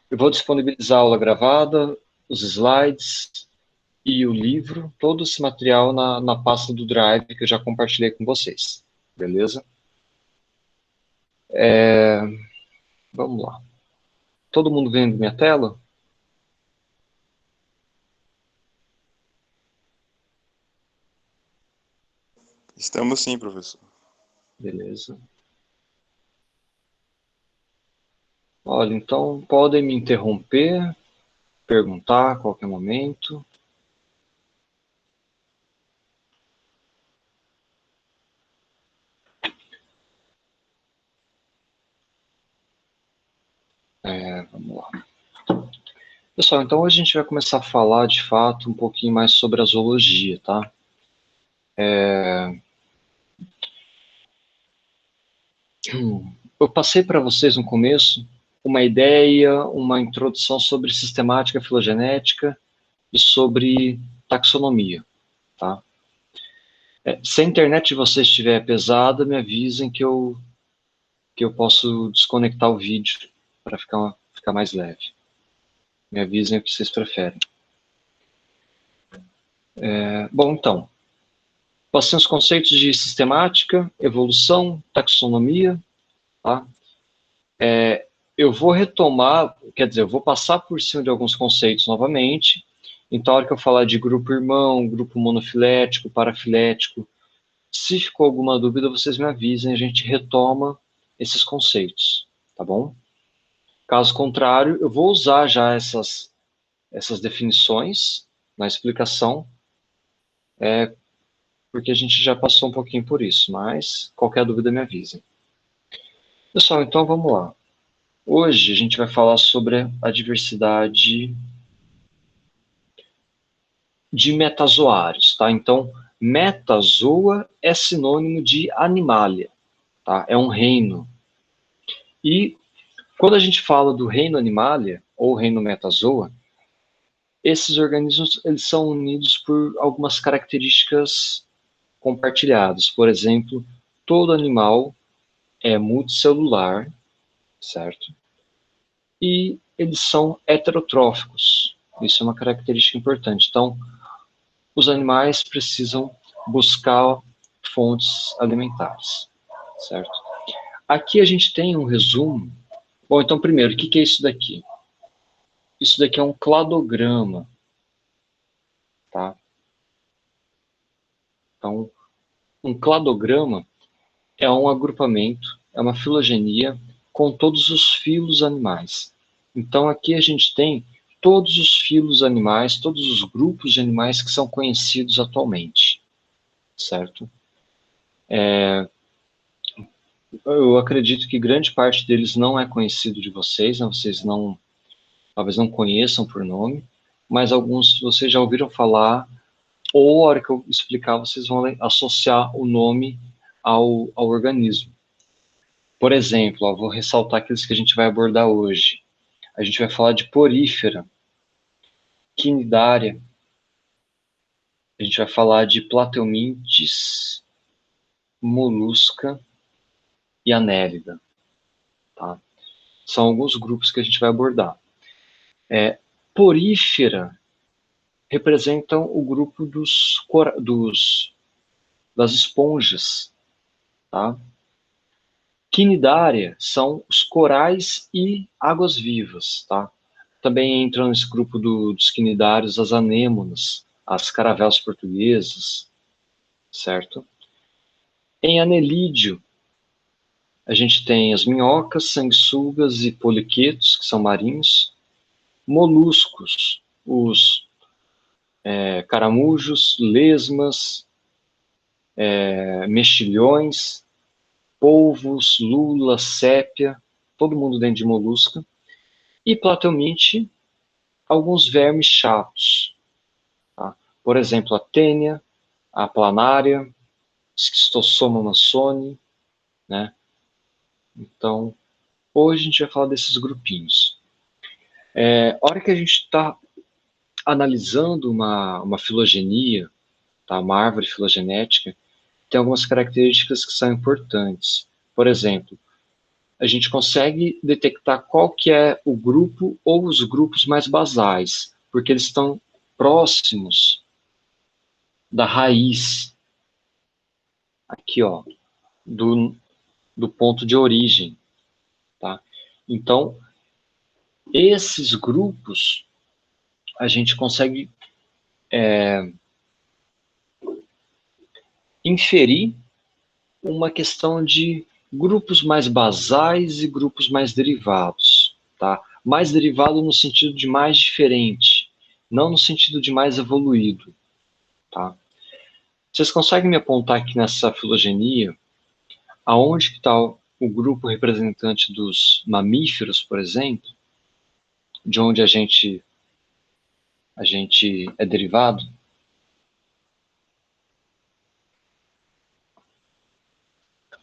Eu vou disponibilizar a aula gravada, os slides e o livro, todo esse material na pasta do Drive que eu já compartilhei com vocês. Beleza? Vamos lá. Todo mundo vendo minha tela? Estamos sim, professor. Beleza. Olha, então podem me interromper, perguntar a qualquer momento. Vamos lá. Pessoal, então hoje a gente vai começar a falar, de fato, um pouquinho mais sobre a zoologia, tá? Eu passei para vocês no começo uma ideia, uma introdução sobre sistemática filogenética e sobre taxonomia, tá? Se a internet de vocês estiver pesada, me avisem que eu posso desconectar o vídeo para ficar mais leve. Me avisem o que vocês preferem. Bom, então, passei os conceitos de sistemática, evolução, taxonomia, tá? Eu vou retomar, quer dizer, eu vou passar por cima de alguns conceitos novamente. Então, a hora que eu falar de grupo irmão, grupo monofilético, parafilético, se ficou alguma dúvida, vocês me avisem, a gente retoma esses conceitos, tá bom? Caso contrário, eu vou usar já essas definições na explicação, porque a gente já passou um pouquinho por isso, mas qualquer dúvida me avisem. Pessoal, então vamos lá. Hoje a gente vai falar sobre a diversidade de metazoários, tá? Então, metazoa é sinônimo de animalia, tá? É um reino. E quando a gente fala do reino animalia ou reino metazoa, esses organismos eles são unidos por algumas características compartilhadas. Por exemplo, todo animal é multicelular, certo? E eles são heterotróficos. Isso é uma característica importante. Então, os animais precisam buscar fontes alimentares, certo? Aqui a gente tem um resumo. Bom, então primeiro, o que é isso daqui? Isso daqui é um cladograma, tá? Então, um cladograma é um agrupamento, é uma filogenia com todos os filos animais. Então, aqui a gente tem todos os filos animais, todos os grupos de animais que são conhecidos atualmente, certo? Eu acredito que grande parte deles não é conhecido de vocês, né? Vocês não, talvez não conheçam por nome, mas alguns vocês já ouviram falar, ou a hora que eu explicar, vocês vão associar o nome ao organismo. Por exemplo, vou ressaltar aqueles que a gente vai abordar hoje. A gente vai falar de porífera, quinidária, a gente vai falar de plateumintes, molusca e anélida, tá? São alguns grupos que a gente vai abordar. Porífera representam o grupo das esponjas, tá? Quinidária são os corais e águas-vivas, tá? Também entram nesse grupo dos quinidários as anêmonas, as caravelas portuguesas, certo? Em anelídeo, a gente tem as minhocas, sanguessugas e poliquetos, que são marinhos, moluscos, os caramujos, lesmas, mexilhões, polvos, lula, sépia, todo mundo dentro de molusca, e plateuminte, alguns vermes chatos, tá? Por exemplo, a tênia, a planária, Schistosoma mansoni, né? Então, hoje a gente vai falar desses grupinhos. A hora que a gente está analisando uma filogenia, tá? Uma árvore filogenética, tem algumas características que são importantes. Por exemplo, a gente consegue detectar qual que é o grupo ou os grupos mais basais, porque eles estão próximos da raiz, aqui, ó, do ponto de origem, tá? Então, esses grupos, a gente consegue inferir uma questão de grupos mais basais e grupos mais derivados, tá? Mais derivado no sentido de mais diferente, não no sentido de mais evoluído, tá? Vocês conseguem me apontar aqui nessa filogenia aonde que está o grupo representante dos mamíferos, por exemplo, de onde a gente é derivado?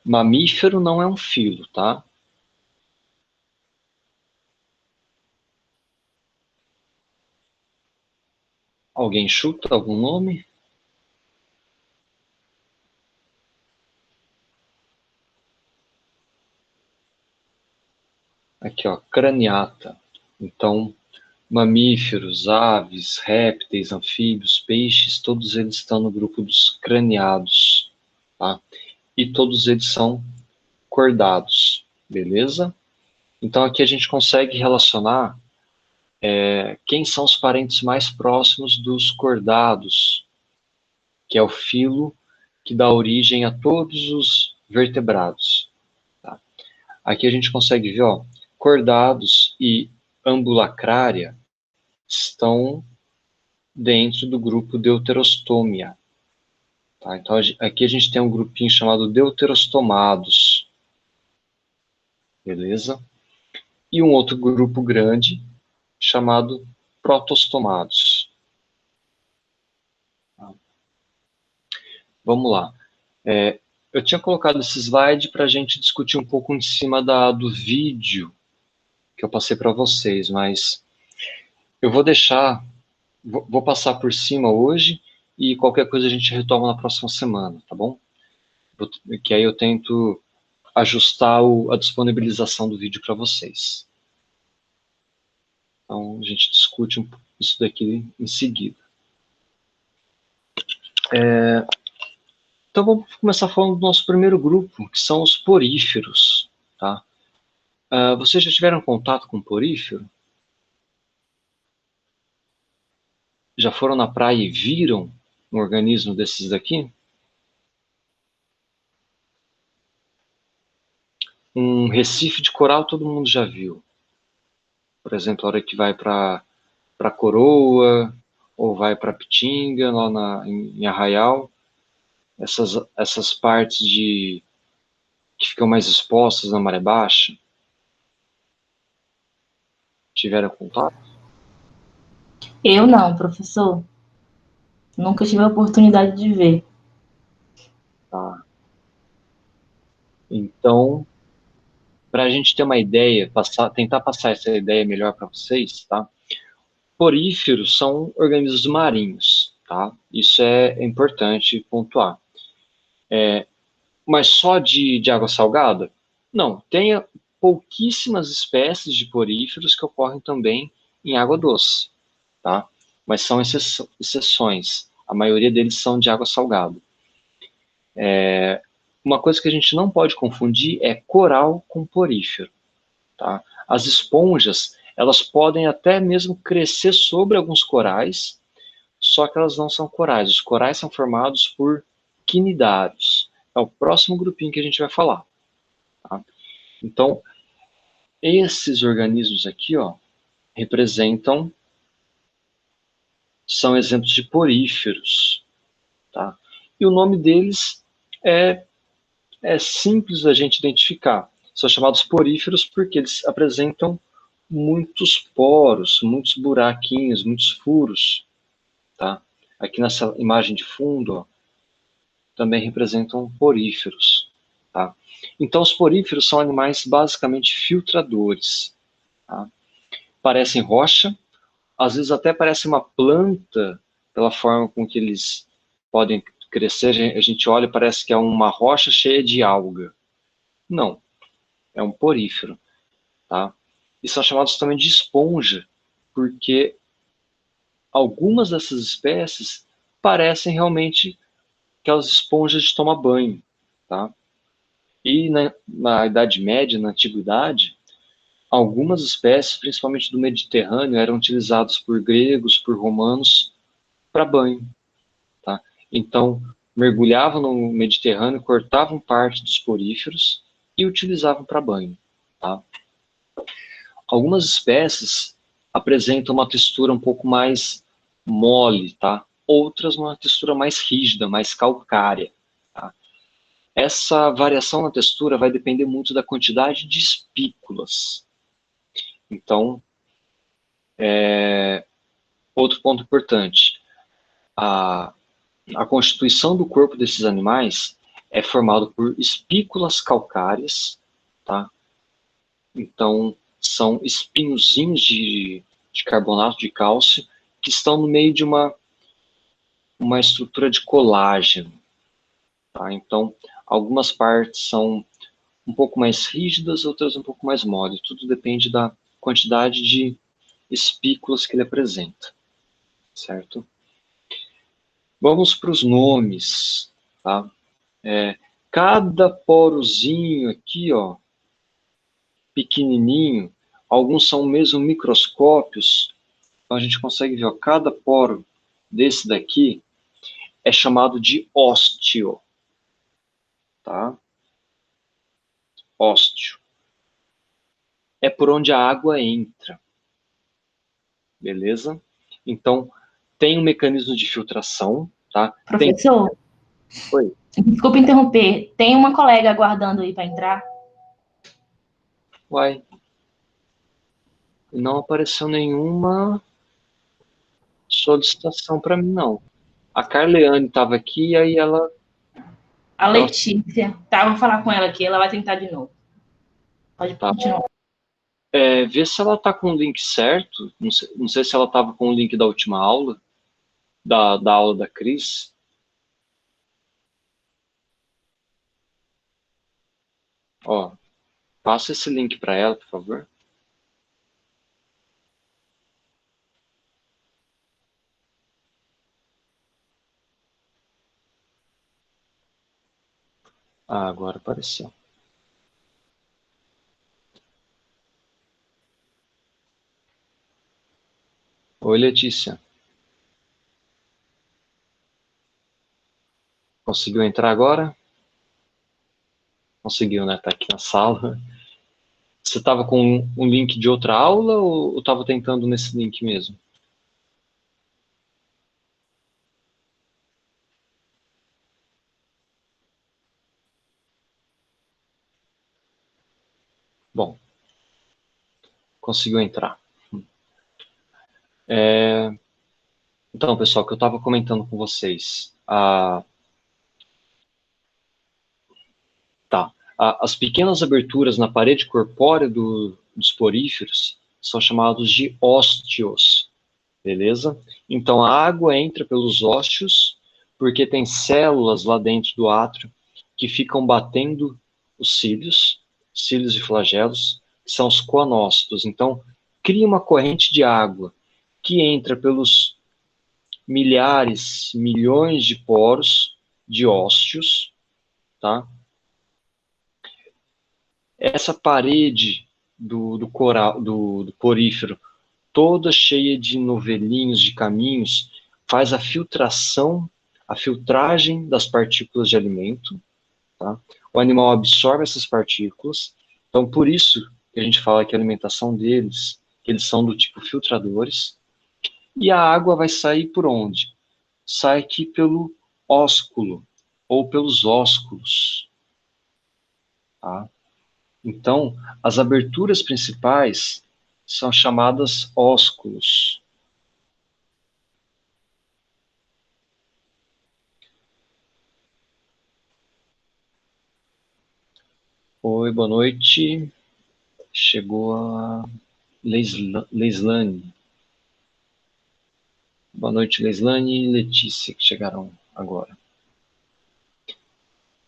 Mamífero não é um filo, tá? Alguém chuta algum nome? Aqui, ó, craniata. Então, mamíferos, aves, répteis, anfíbios, peixes, todos eles estão no grupo dos craniados, tá? E todos eles são cordados, beleza? Então, aqui a gente consegue relacionar quem são os parentes mais próximos dos cordados, que é o filo que dá origem a todos os vertebrados. Tá? Aqui a gente consegue ver, ó, cordados e ambulacrária estão dentro do grupo Deuterostomia. Tá? Então, aqui a gente tem um grupinho chamado Deuterostomados, beleza? E um outro grupo grande chamado Protostomados. Tá? Vamos lá. Eu tinha colocado esse slide para a gente discutir um pouco em cima do vídeo que eu passei para vocês, mas eu vou deixar, vou passar por cima hoje e qualquer coisa a gente retoma na próxima semana, tá bom? Que aí eu tento ajustar a disponibilização do vídeo para vocês. Então, a gente discute isso daqui em seguida. Então, vamos começar falando do nosso primeiro grupo, que são os poríferos. Tá? Vocês já tiveram contato com porífero? Já foram na praia e viram um organismo desses daqui? Um recife de coral todo mundo já viu. Por exemplo, a hora que vai para Coroa, ou vai para Pitinga, lá em Arraial, essas partes que ficam mais expostas na maré baixa, tiveram contato? Eu não, professor. Nunca tive a oportunidade de ver. Tá. Então, para a gente ter uma ideia, tentar passar essa ideia melhor para vocês, tá? Poríferos são organismos marinhos, tá? Isso é importante pontuar. Mas só de água salgada? Não, tem pouquíssimas espécies de poríferos que ocorrem também em água doce, tá? Mas são exceções. A maioria deles são de água salgada. Uma coisa que a gente não pode confundir é coral com porífero, tá? As esponjas, elas podem até mesmo crescer sobre alguns corais, só que elas não são corais. Os corais são formados por quinidários. É o próximo grupinho que a gente vai falar. Tá? Então, esses organismos aqui, ó, são exemplos de poríferos. Tá? E o nome deles é simples a gente identificar. São chamados poríferos porque eles apresentam muitos poros, muitos buraquinhos, muitos furos. Tá? Aqui nessa imagem de fundo, ó, também representam poríferos. Tá? Então, os poríferos são animais basicamente filtradores. Tá? Parecem rocha, às vezes até parece uma planta, pela forma com que eles podem crescer. A gente olha e parece que é uma rocha cheia de alga. Não. é um porífero, tá? E são chamados também de esponja, porque algumas dessas espécies parecem realmente aquelas esponjas de tomar banho, tá? E na Idade Média, na Antiguidade, algumas espécies, principalmente do Mediterrâneo, eram utilizadas por gregos, por romanos, para banho, tá? Então, mergulhavam no Mediterrâneo, cortavam parte dos poríferos e utilizavam para banho, tá? Algumas espécies apresentam uma textura um pouco mais mole, tá? Outras uma textura mais rígida, mais calcária, tá? Essa variação na textura vai depender muito da quantidade de espículas. Então, outro ponto importante, a constituição do corpo desses animais é formado por espículas calcárias, tá? Então, são espinhozinhos de carbonato de cálcio que estão no meio de uma estrutura de colágeno, tá? Então, algumas partes são um pouco mais rígidas, outras um pouco mais moles. Tudo depende da quantidade de espículas que ele apresenta, certo? Vamos para os nomes, tá? Cada porozinho aqui, ó, pequenininho, alguns são mesmo microscópios, então a gente consegue ver, ó, cada poro desse daqui é chamado de ósteo, tá? Ósteo. É por onde a água entra, beleza? Então, tem um mecanismo de filtração, tá? Professor, Oi. desculpa interromper. Tem uma colega aguardando aí para entrar? Uai, não apareceu nenhuma solicitação para mim, não. A Carleane estava aqui e aí A ela Letícia. Tá, vou falar com ela aqui, ela vai tentar de novo. Pode tá. continuar. Vê se ela tá com o link certo. Não sei se ela estava com o link da última aula, da aula da Cris. Ó, passa esse link para ela, por favor. Ah, agora apareceu. Oi, Letícia. Conseguiu entrar agora? Conseguiu, né? Tá aqui na sala. Você estava com um link de outra aula ou estava tentando nesse link mesmo? Bom, conseguiu entrar. Então, pessoal, o que eu estava comentando com vocês. As pequenas aberturas na parede corpórea dos poríferos são chamados de ósteos, beleza? Então, a água entra pelos ósteos, porque tem células lá dentro do átrio que ficam batendo os cílios e flagelos, que são os coanócitos. Então, cria uma corrente de água que entra pelos milhares, milhões de poros de ósteos, tá? Essa parede do coral, do porífero, toda cheia de novelinhos, de caminhos, faz a filtração, a filtragem das partículas de alimento, tá? O animal absorve essas partículas, então por isso que a gente fala que a alimentação deles, que eles são do tipo filtradores, e a água vai sair por onde? Sai aqui pelo ósculo, ou pelos ósculos, tá? Então, as aberturas principais são chamadas ósculos. Oi, boa noite. Chegou a Leislane. Boa noite, Leislane e Letícia, que chegaram agora.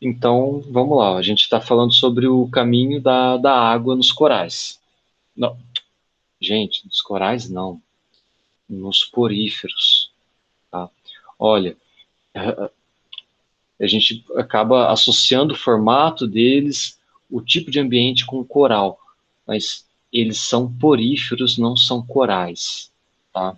Então, vamos lá. A gente está falando sobre o caminho da água nos corais. Não, gente, nos corais não. Nos poríferos. Tá? Olha, a gente acaba associando o formato deles, o tipo de ambiente com o coral. Mas eles são poríferos, não são corais. Tá?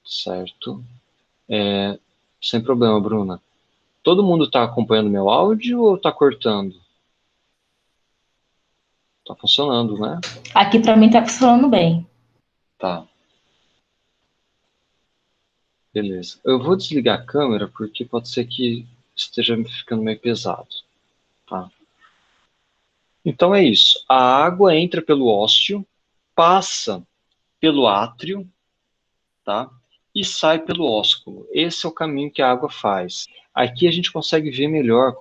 Certo? Sem problema, Bruna. Todo mundo está acompanhando meu áudio ou está cortando? Está funcionando, né? Aqui para mim tá funcionando bem. Tá, beleza. Eu vou desligar a câmera porque pode ser que esteja ficando meio pesado, tá? Então é isso. A água entra pelo ósteo, passa pelo átrio, tá? E sai pelo ósculo. Esse é o caminho que a água faz. Aqui a gente consegue ver melhor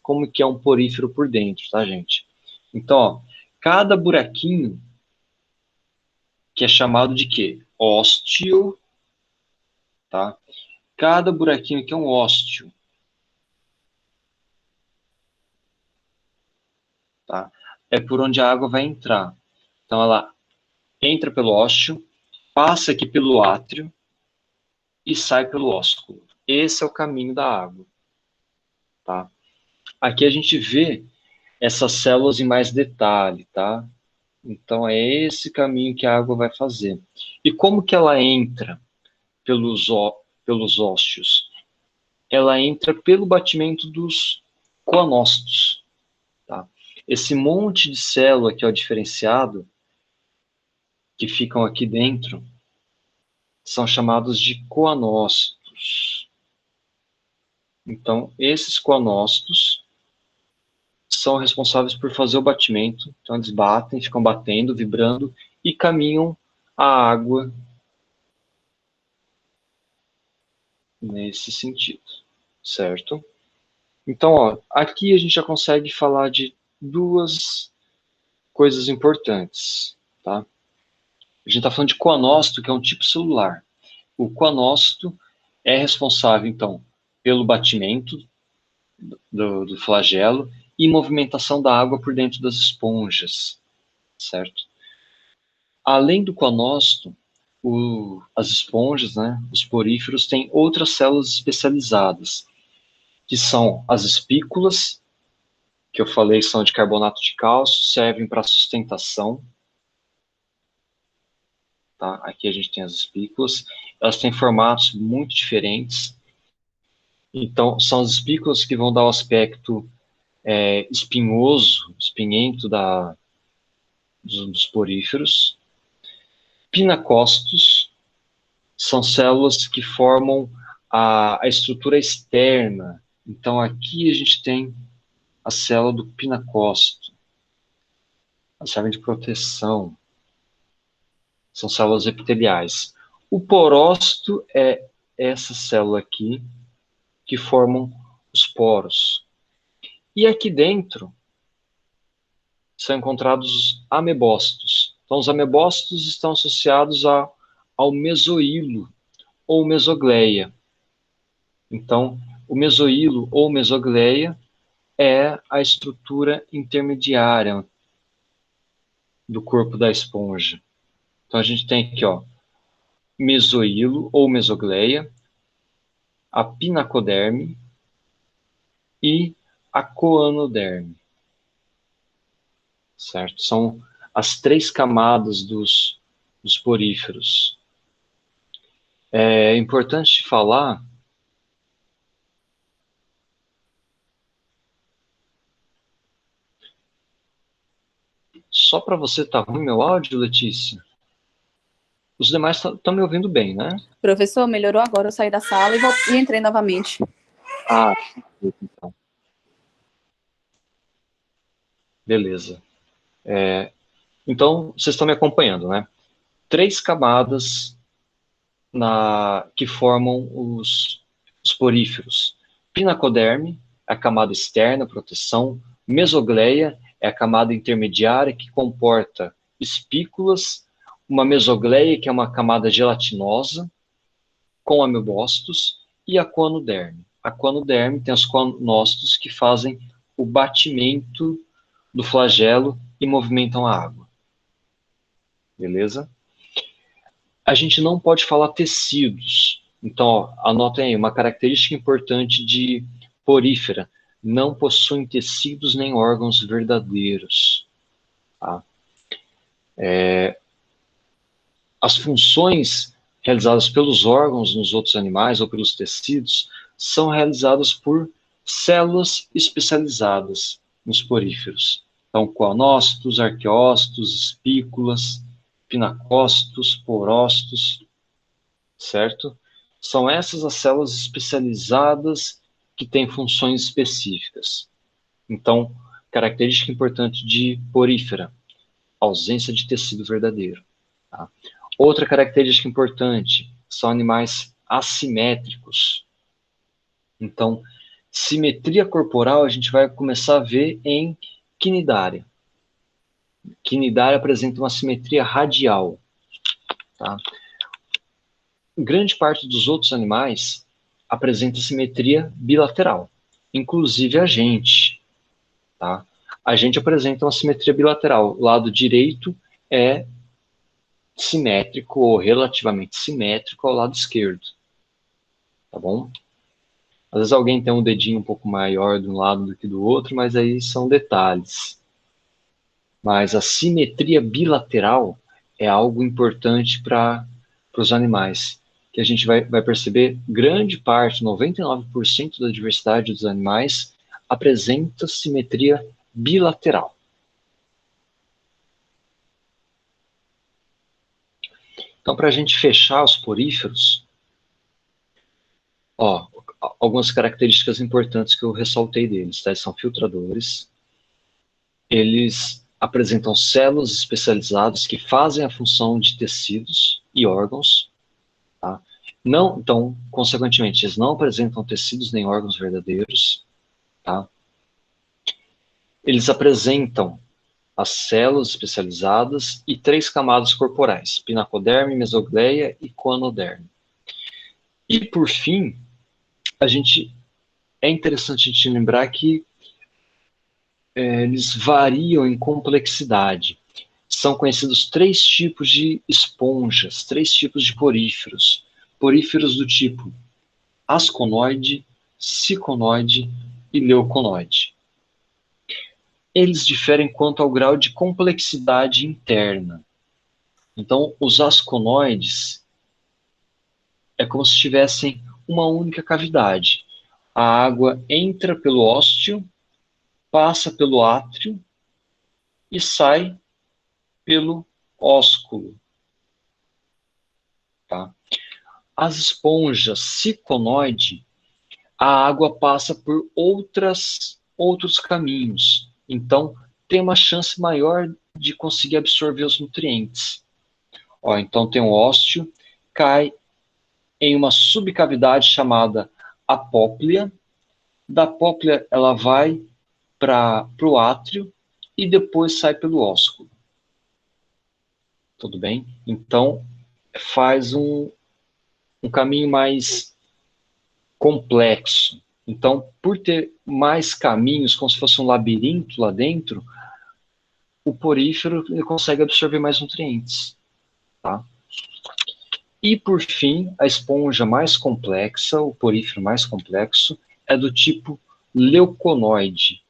como que é um porífero por dentro, tá, gente? Então, ó, cada buraquinho, que é chamado de quê? Ósteo, tá? Cada buraquinho aqui é um ósteo, tá? É por onde a água vai entrar. Então, ela entra pelo ósteo, passa aqui pelo átrio e sai pelo ósculo. Esse é o caminho da água, tá? Aqui a gente vê essas células em mais detalhe, tá? Então, é esse caminho que a água vai fazer. E como que ela entra pelos ósteos? Ela entra pelo batimento dos coanócitos, tá? Esse monte de célula que é o diferenciado, que ficam aqui dentro, são chamados de coanócitos. Então, esses coanócitos são responsáveis por fazer o batimento. Então, eles batem, ficam batendo, vibrando e caminham a água nesse sentido, certo? Então, ó, aqui a gente já consegue falar de duas coisas importantes, tá? A gente está falando de coanócito, que é um tipo celular. O coanócito é responsável, então, pelo batimento do flagelo e movimentação da água por dentro das esponjas, certo? Além do coanócito, as esponjas, né, os poríferos, têm outras células especializadas, que são as espículas, que eu falei são de carbonato de cálcio, servem para sustentação. Tá? Aqui a gente tem as espículas, elas têm formatos muito diferentes. Então, são as espículas que vão dar o aspecto espinhoso, espinhento dos poríferos. Pinacócitos são células que formam a estrutura externa. Então, aqui a gente tem a célula do pinacócito, a célula de proteção. São células epiteliais. O porócito é essa célula aqui, que formam os poros. E aqui dentro são encontrados os amebócitos. Então, os amebócitos estão associados ao mesoílo ou mesogleia. Então, o mesoílo ou mesogleia é a estrutura intermediária do corpo da esponja. Então, a gente tem aqui, ó, mesoílo ou mesogleia, a pinacoderme e a coanoderme. Certo? São as três camadas dos poríferos. É importante falar só para você estar ruim meu áudio, Letícia? Os demais estão me ouvindo bem, né? Professor, melhorou agora. Eu saí da sala e entrei novamente. Ah, então. Beleza. Então, vocês estão me acompanhando, né? Três camadas que formam os poríferos. Pinacoderme, a camada externa, proteção. Mesogleia é a camada intermediária que comporta espículas, uma mesogleia, que é uma camada gelatinosa, com amebócitos, e a coanoderme. A coanoderme tem os coanócitos que fazem o batimento do flagelo e movimentam a água. Beleza? A gente não pode falar tecidos. Então, ó, anotem aí, uma característica importante de porífera: não possuem tecidos nem órgãos verdadeiros. Tá? As funções realizadas pelos órgãos nos outros animais ou pelos tecidos são realizadas por células especializadas nos poríferos. Então, coanócitos, arqueócitos, espículas, pinacócitos, porócitos, certo? São essas as células especializadas que têm funções específicas. Então, característica importante de porífera: ausência de tecido verdadeiro. Tá? Outra característica importante são animais assimétricos. Então, simetria corporal a gente vai começar a ver em quinidária. Quinidária apresenta uma simetria radial. Tá? Grande parte dos outros animais apresenta simetria bilateral, inclusive a gente. Tá? A gente apresenta uma simetria bilateral. O lado direito é simétrico ou relativamente simétrico ao lado esquerdo. Tá bom? Às vezes alguém tem um dedinho um pouco maior de um lado do que do outro, mas aí são detalhes. Mas a simetria bilateral é algo importante para os animais, que a gente vai perceber grande parte, 99% da diversidade dos animais apresenta simetria bilateral. Então, para a gente fechar os poríferos, ó, algumas características importantes que eu ressaltei deles, tá? Eles são filtradores, eles apresentam células especializadas que fazem a função de tecidos e órgãos, tá? Não, então, consequentemente, eles não apresentam tecidos nem órgãos verdadeiros, tá? Eles apresentam as células especializadas e 3 camadas corporais: pinacoderme, mesogleia e coanoderme. E, por fim, é interessante a gente lembrar que eles variam em complexidade. São conhecidos 3 tipos de esponjas, 3 tipos de poríferos. Poríferos do tipo asconoide, ciconoide e leuconoide. Eles diferem quanto ao grau de complexidade interna. Então, os asconoides é como se tivessem uma única cavidade. A água entra pelo ósteo, passa pelo átrio e sai pelo ósculo. Tá? As esponjas ciconoide, a água passa por outros caminhos. Então, tem uma chance maior de conseguir absorver os nutrientes. Ó, então, tem um ósteo, cai em uma subcavidade chamada apóplea. Da apóplea, ela vai para o átrio e depois sai pelo ósculo. Tudo bem? Então, faz um caminho mais complexo. Então, por ter mais caminhos, como se fosse um labirinto lá dentro, o porífero ele consegue absorver mais nutrientes. Tá? E, por fim, a esponja mais complexa, o porífero mais complexo, é do tipo leuconoide.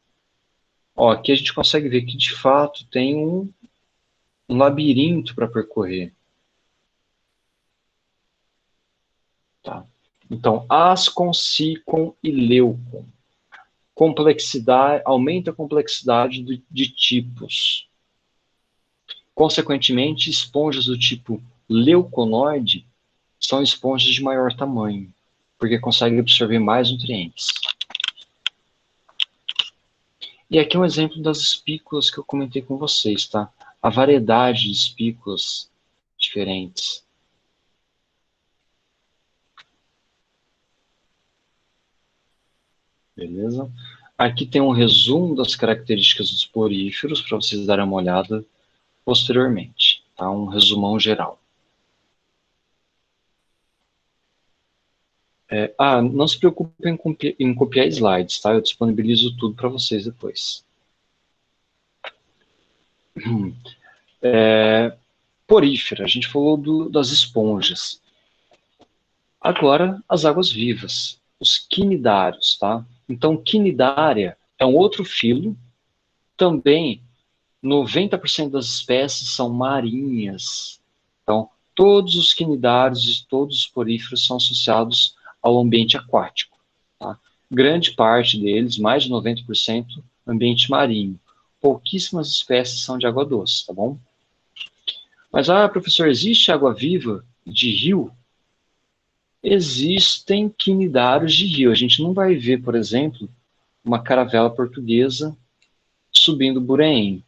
Ó, aqui a gente consegue ver que, de fato, tem um labirinto para percorrer. Tá? Então, ascon, sicon e leucon. Complexidade, aumenta a complexidade de tipos. Consequentemente, esponjas do tipo leuconoide são esponjas de maior tamanho, porque conseguem absorver mais nutrientes. E aqui é um exemplo das espículas que eu comentei com vocês, tá? A variedade de espículas diferentes. Beleza? Aqui tem um resumo das características dos poríferos, para vocês darem uma olhada posteriormente, tá? Um resumão geral. Não se preocupem em copiar slides, tá? Eu disponibilizo tudo para vocês depois. Porífera, a gente falou das esponjas. Agora, as águas vivas, os quinidários, tá? Então, quinidária é um outro filo, também 90% das espécies são marinhas. Então, todos os quinidários e todos os poríferos são associados ao ambiente aquático, tá? Grande parte deles, mais de 90%, ambiente marinho. Pouquíssimas espécies são de água doce, tá bom? Mas, professor, existe água viva de rio? Existem quinidários de rio. A gente não vai ver, por exemplo, uma caravela portuguesa subindo Bureim,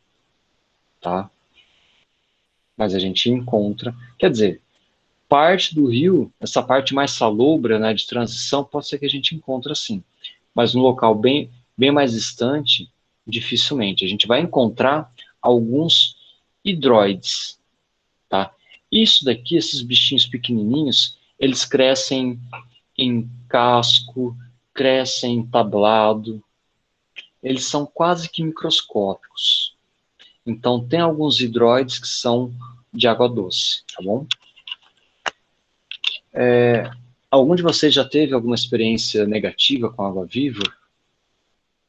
tá? Mas a gente encontra, quer dizer, parte do rio, essa parte mais salobra, né, de transição, pode ser que a gente encontre assim. Mas no local bem mais distante, dificilmente. A gente vai encontrar alguns hidroides, tá? Isso daqui, esses bichinhos pequenininhos, eles crescem em casco, crescem em tablado, eles são quase que microscópicos. Então, tem alguns hidroides que são de água doce, tá bom? Algum de vocês já teve alguma experiência negativa com água viva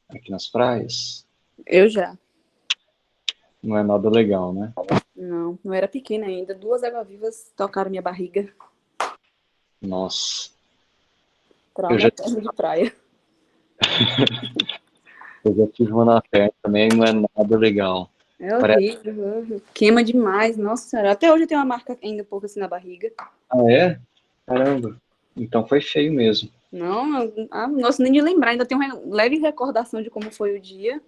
aqui nas praias? Eu já. Não é nada legal, né? Não era pequena ainda. 2 águas-vivas tocaram minha barriga. Nossa. Trauma eterno de praia. Eu já tive uma na perna também, não é nada legal. É horrível. Queima demais. Nossa senhora. Até hoje eu tenho uma marca ainda um pouco assim na barriga. Ah, é? Caramba. Então foi feio mesmo. Não gosto nem de lembrar. Ainda tenho uma leve recordação de como foi o dia.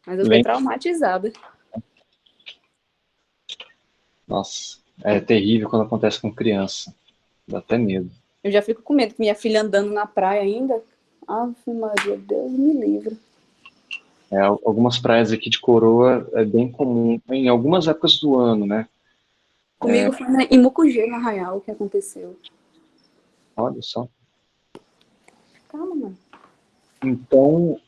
Mas eu fiquei traumatizada. Nossa, é terrível quando acontece com criança. Dá até medo. Eu já fico com medo que minha filha andando na praia ainda. Ave Maria, Deus me livre. Algumas praias aqui de Coroa é bem comum, em algumas épocas do ano, né? Comigo foi em Mucugê, no Arraial, que aconteceu. Olha só. Calma, mano. Então,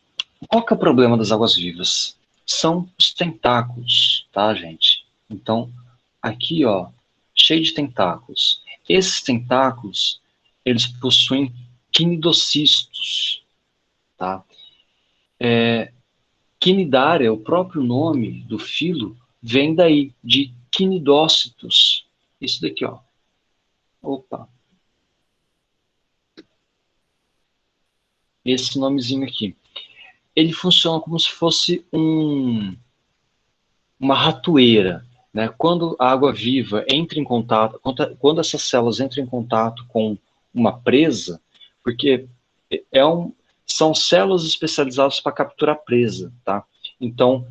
qual que é o problema das águas vivas? São os tentáculos, tá, gente? Então, aqui, ó, cheio de tentáculos. Esses tentáculos, eles possuem quinidocistos, tá? Quinidária, o próprio nome do filo, vem daí, de quinidócitos. Isso daqui, ó. Opa. Esse nomezinho aqui. Ele funciona como se fosse uma ratoeira, né? Quando a água viva entra em contato, quando essas células entram em contato com uma presa, porque são células especializadas para capturar presa, tá? Então,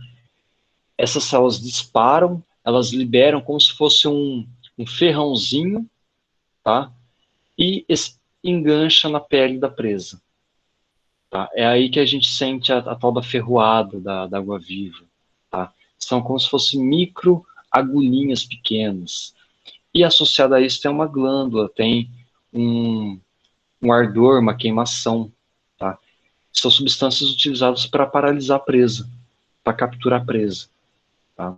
essas células disparam, elas liberam como se fosse um ferrãozinho, tá? E engancha na pele da presa. Tá? É aí que a gente sente a tal da ferroada da água viva, tá? São como se fossem micro agulhinhas pequenas. E associado a isso tem uma glândula, tem um ardor, uma queimação, tá? São substâncias utilizadas para paralisar a presa, para capturar a presa, tá?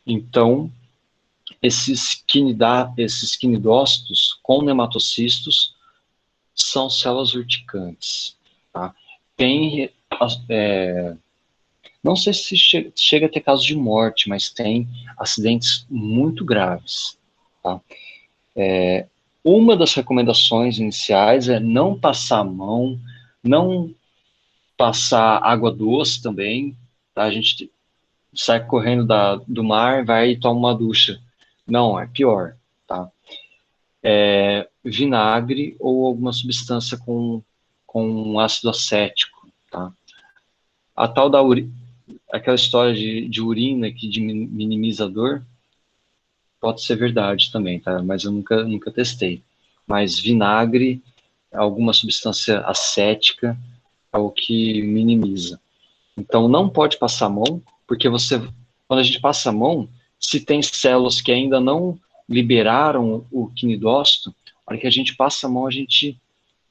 Então, esses quinidócitos com nematocistos são células urticantes, tá? Tem, não sei se chega a ter casos de morte, mas tem acidentes muito graves, tá? Uma das recomendações iniciais é não passar a mão, não passar água doce também, tá? A gente sai correndo do mar, vai e toma uma ducha. Não, é pior, tá? Vinagre ou alguma substância com ácido acético, tá? A tal da aquela história de urina que minimiza a dor, pode ser verdade também, tá? Mas eu nunca testei. Mas vinagre, alguma substância acética, é o que minimiza. Então, não pode passar a mão, porque quando a gente passa a mão, se tem células que ainda não liberaram o quinidócito, na hora que a gente passa a mão, a gente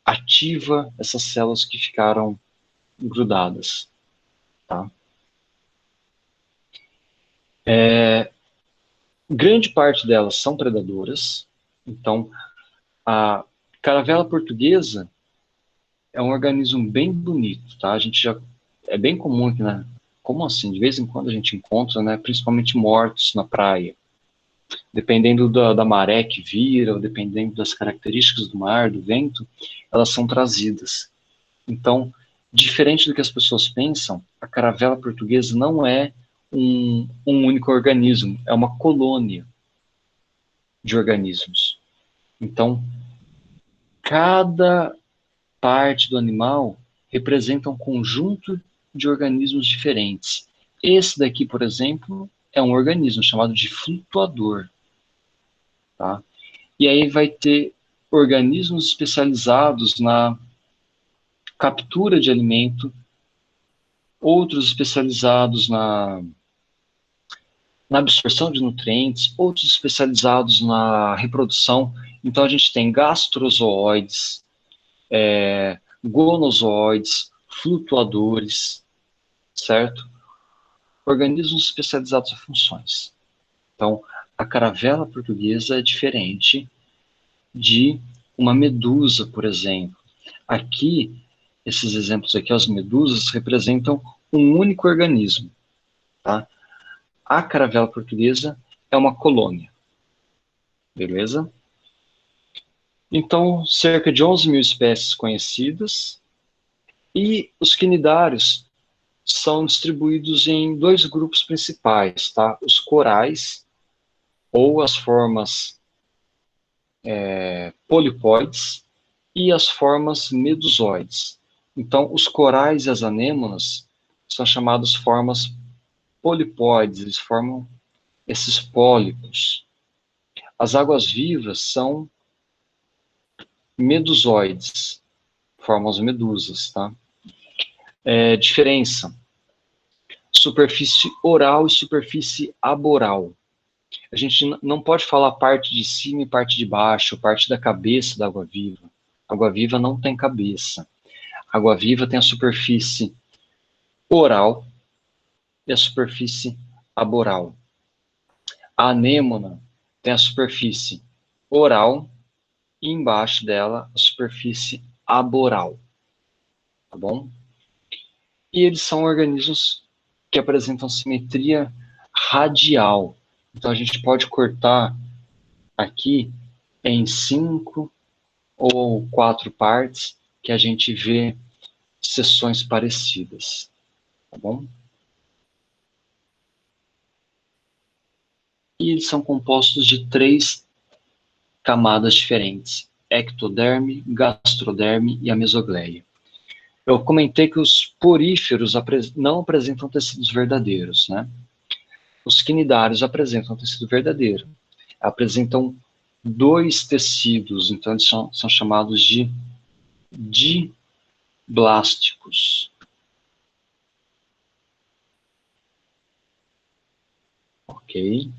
ativa essas células que ficaram grudadas, tá? Grande parte delas são predadoras, então a caravela portuguesa é um organismo bem bonito, tá? A gente já é bem comum aqui, né? Como assim? De vez em quando a gente encontra, né? Principalmente mortos na praia. Dependendo da maré que vira, ou dependendo das características do mar, do vento, elas são trazidas. Então, diferente do que as pessoas pensam, a caravela portuguesa não é um único organismo, é uma colônia de organismos. Então, cada parte do animal representa um conjunto de organismos diferentes. Esse daqui, por exemplo, é um organismo chamado de flutuador. Tá? E aí vai ter organismos especializados na captura de alimento, outros especializados na absorção de nutrientes, outros especializados na reprodução. Então a gente tem gastrozooides, gonozoides, flutuadores, certo? Organismos especializados a funções. Então, a caravela portuguesa é diferente de uma medusa, por exemplo. Aqui, esses exemplos aqui, as medusas, representam um único organismo, tá? A caravela portuguesa é uma colônia, beleza? Então, cerca de 11 mil espécies conhecidas, e os quinidários são distribuídos em dois grupos principais, tá? Os corais, ou as formas polipóides, e as formas medusoides. Então, os corais e as anêmonas são chamadas formas polipóides, eles formam esses pólipos. As águas-vivas são medusoides, formam as medusas, tá? Diferença: superfície oral e superfície aboral. A gente não pode falar parte de cima e parte de baixo, parte da cabeça da água-viva. A água-viva não tem cabeça. A água-viva tem a superfície oral e a superfície aboral. A anêmona tem a superfície oral e embaixo dela a superfície aboral. Tá bom? E eles são organismos que apresentam simetria radial. Então a gente pode cortar aqui em 5 ou 4 partes que a gente vê seções parecidas. Tá bom? E eles são compostos de 3 camadas diferentes: ectoderme, gastroderme e a mesogleia. Eu comentei que os poríferos não apresentam tecidos verdadeiros, né? Os quinidários apresentam tecido verdadeiro. Apresentam 2 tecidos, então eles são chamados de diblásticos. Ok?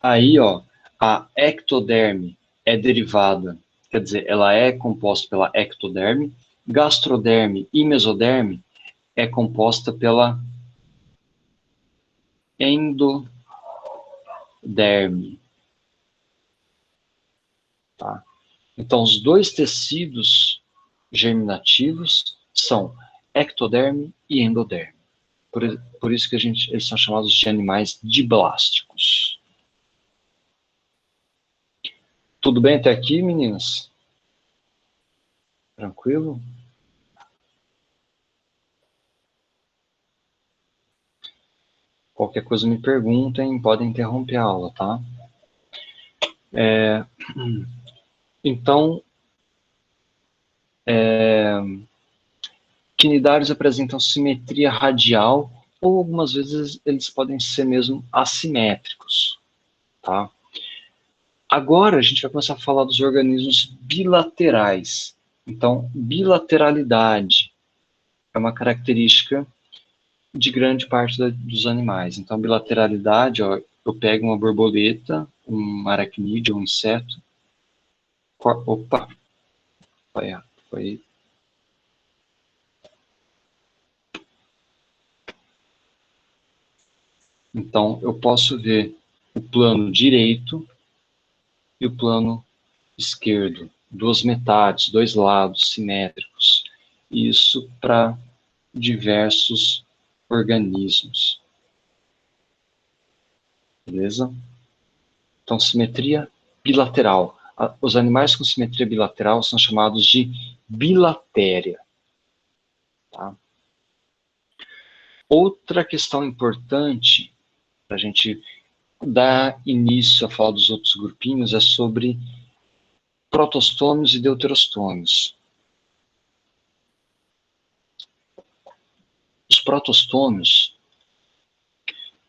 Aí, ó, a ectoderme é derivada, quer dizer, ela é composta pela ectoderme, gastroderme e mesoderme é composta pela endoderme. Tá? Então, os 2 tecidos germinativos são ectoderme e endoderme. Por isso que eles são chamados de animais diblásticos. Tudo bem até aqui, meninas? Tranquilo? Qualquer coisa me perguntem, podem interromper a aula, tá? Então, quinidários apresentam simetria radial, ou algumas vezes eles podem ser mesmo assimétricos, tá? Agora a gente vai começar a falar dos organismos bilaterais. Então, bilateralidade é uma característica de grande parte dos animais. Então, bilateralidade, ó, eu pego uma borboleta, um aracnídeo, um inseto. Opa! Foi. Então, eu posso ver o plano direito e o plano esquerdo. Duas metades, dois lados simétricos. Isso para diversos organismos. Beleza? Então, simetria bilateral. Os animais com simetria bilateral são chamados de bilatéria. Tá? Outra questão importante para a gente dar início a falar dos outros grupinhos é sobre protostômios e deuterostômios. Os protostômios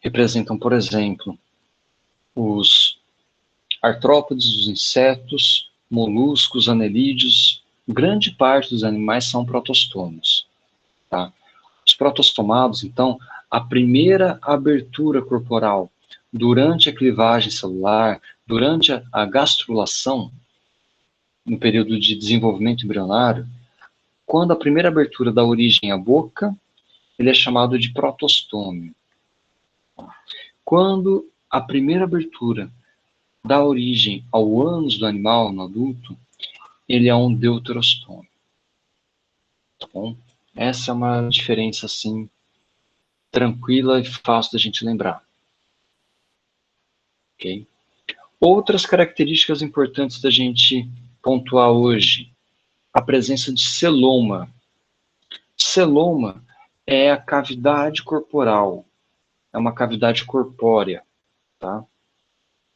representam, por exemplo, os artrópodes, os insetos, moluscos, anelídeos. Grande parte dos animais são protostômios. Tá? Os protostomados, então, a primeira abertura corporal durante a clivagem celular, durante a gastrulação, no período de desenvolvimento embrionário, quando a primeira abertura dá origem à boca, ele é chamado de protostômio. Quando a primeira abertura dá origem ao ânus do animal, no adulto, ele é um deuterostômio. Tá bom? Essa é uma diferença, assim, tranquila e fácil da gente lembrar. Ok? Outras características importantes da gente pontuar hoje. A presença de celoma. Celoma é a cavidade corporal. É uma cavidade corpórea. Tá?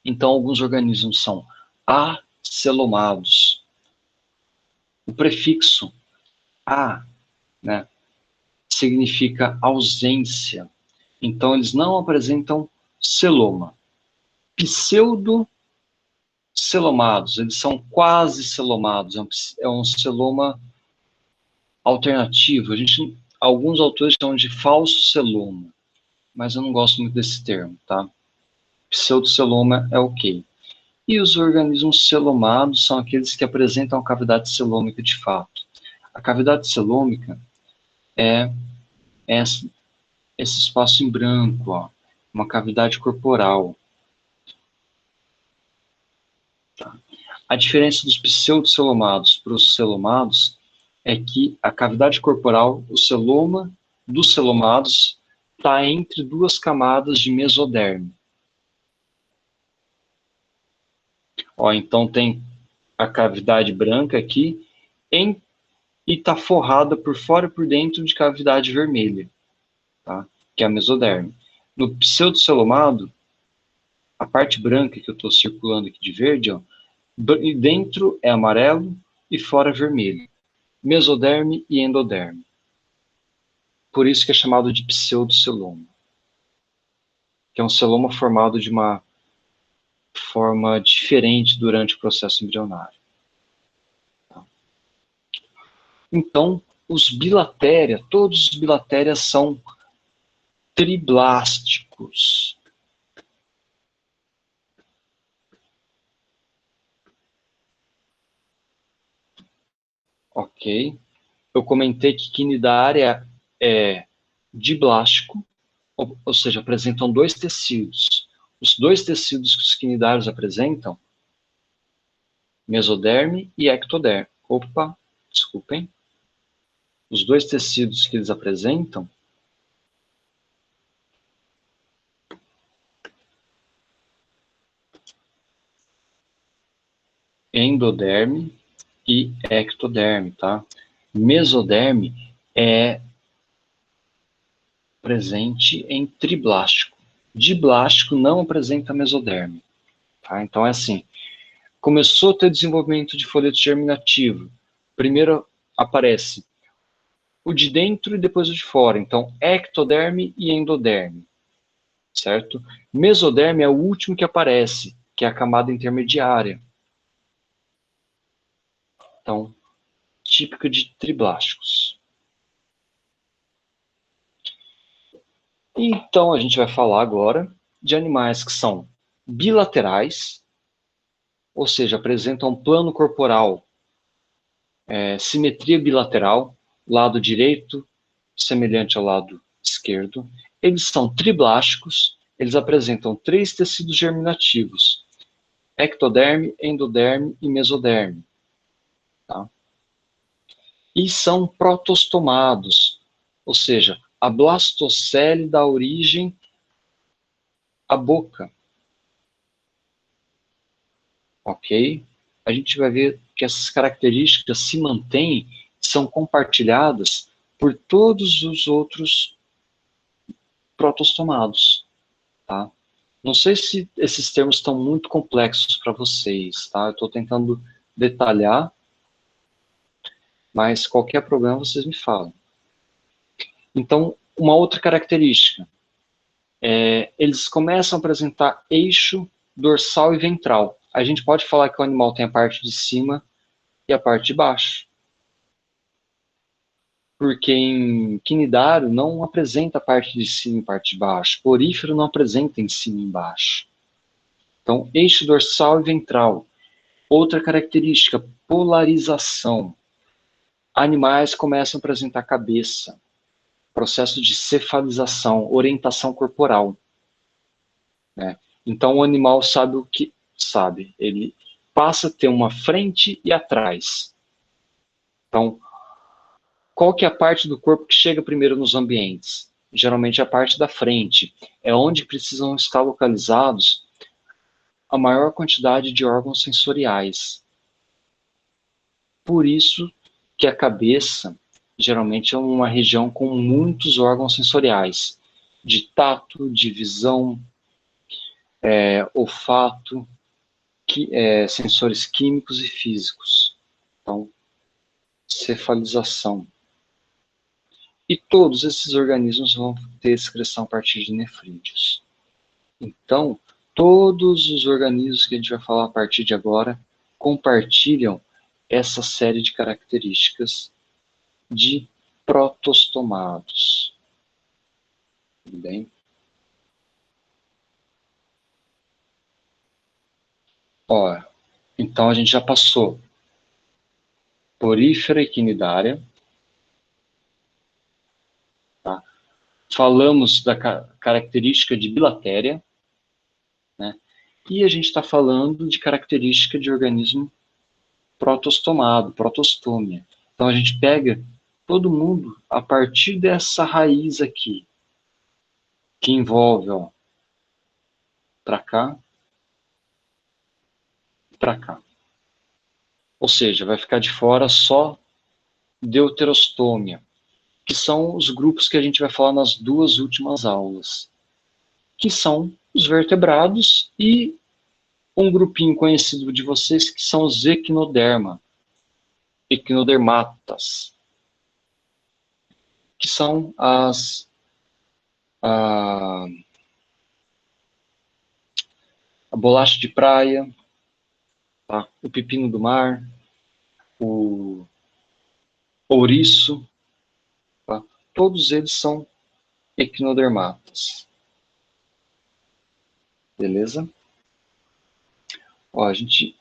Então, alguns organismos são acelomados. O prefixo a, né, significa ausência. Então, eles não apresentam celoma. Pseudo-celomados, eles são quase celomados. É um celoma alternativo. Alguns autores chamam de falso celoma, mas eu não gosto muito desse termo, tá? Pseudoceloma é ok. E os organismos celomados são aqueles que apresentam a cavidade celômica de fato. A cavidade celômica é esse espaço em branco, ó, uma cavidade corporal. Tá? A diferença dos pseudocelomados para os celomados é que a cavidade corporal, o celoma dos celomados, está entre duas camadas de mesoderme. Ó, então tem a cavidade branca aqui e está forrada por fora e por dentro de cavidade vermelha, tá? Que é a mesoderme. No pseudocelomado, a parte branca que eu estou circulando aqui de verde, ó, dentro é amarelo e fora vermelho. Mesoderme e endoderme. Por isso que é chamado de pseudoceloma. Que é um celoma formado de uma forma diferente durante o processo embrionário. Então, todos os bilatéria são triblásticos. Ok. Eu comentei que quinidária é diblástico, ou seja, apresentam dois tecidos. Os dois tecidos que os quinidários apresentam, mesoderme e ectoderme. Opa, desculpem. Os dois tecidos que eles apresentam endoderme e ectoderme, tá? Mesoderme é presente em triblástico. Diblástico não apresenta mesoderme, tá? Então é assim, começou a ter desenvolvimento de folheto germinativo. Primeiro aparece o de dentro e depois o de fora. Então, ectoderme e endoderme, certo? Mesoderme é o último que aparece, que é a camada intermediária. Então, típica de triblásticos. Então, a gente vai falar agora de animais que são bilaterais, ou seja, apresentam um plano corporal, simetria bilateral, lado direito semelhante ao lado esquerdo. Eles são triblásticos, eles apresentam 3 tecidos germinativos, ectoderme, endoderme e mesoderme. Tá? E são protostomados, ou seja, a blastocele dá origem à boca. Ok? A gente vai ver que essas características se mantêm, são compartilhadas por todos os outros protostomados. Tá? Não sei se esses termos estão muito complexos para vocês, tá? Eu estou tentando detalhar, mas qualquer problema vocês me falam. Então, uma outra característica, eles começam a apresentar eixo dorsal e ventral. A gente pode falar que o animal tem a parte de cima e a parte de baixo. Porque em quinidário não apresenta a parte de cima e parte de baixo. Porífero não apresenta em cima e embaixo. Então, eixo dorsal e ventral. Outra característica, polarização. Animais começam a apresentar cabeça. Processo de cefalização, orientação corporal. Né? Então, o animal sabe o que sabe. Ele passa a ter uma frente e atrás. Então, qual que é a parte do corpo que chega primeiro nos ambientes? Geralmente a parte da frente. É onde precisam estar localizados a maior quantidade de órgãos sensoriais. Por isso que a cabeça geralmente é uma região com muitos órgãos sensoriais. De tato, de visão, olfato, sensores químicos e físicos. Então, cefalização. E todos esses organismos vão ter excreção a partir de nefrídeos. Então, todos os organismos que a gente vai falar a partir de agora compartilham essa série de características de protostomados. Tudo bem? Ó, então a gente já passou porífera e quinidária. Tá? Falamos da característica de bilatéria, né? E a gente está falando de característica de organismo protostomado, protostômia. Então a gente pega todo mundo a partir dessa raiz aqui, que envolve, ó, para cá, para cá. Ou seja, vai ficar de fora só deuterostômia, que são os grupos que a gente vai falar nas 2 últimas aulas, que são os vertebrados e um grupinho conhecido de vocês que são os equinodermatas, que são a bolacha de praia, tá? O pepino do mar, o ouriço, tá? Todos eles são equinodermatas. Beleza? Ó, a gente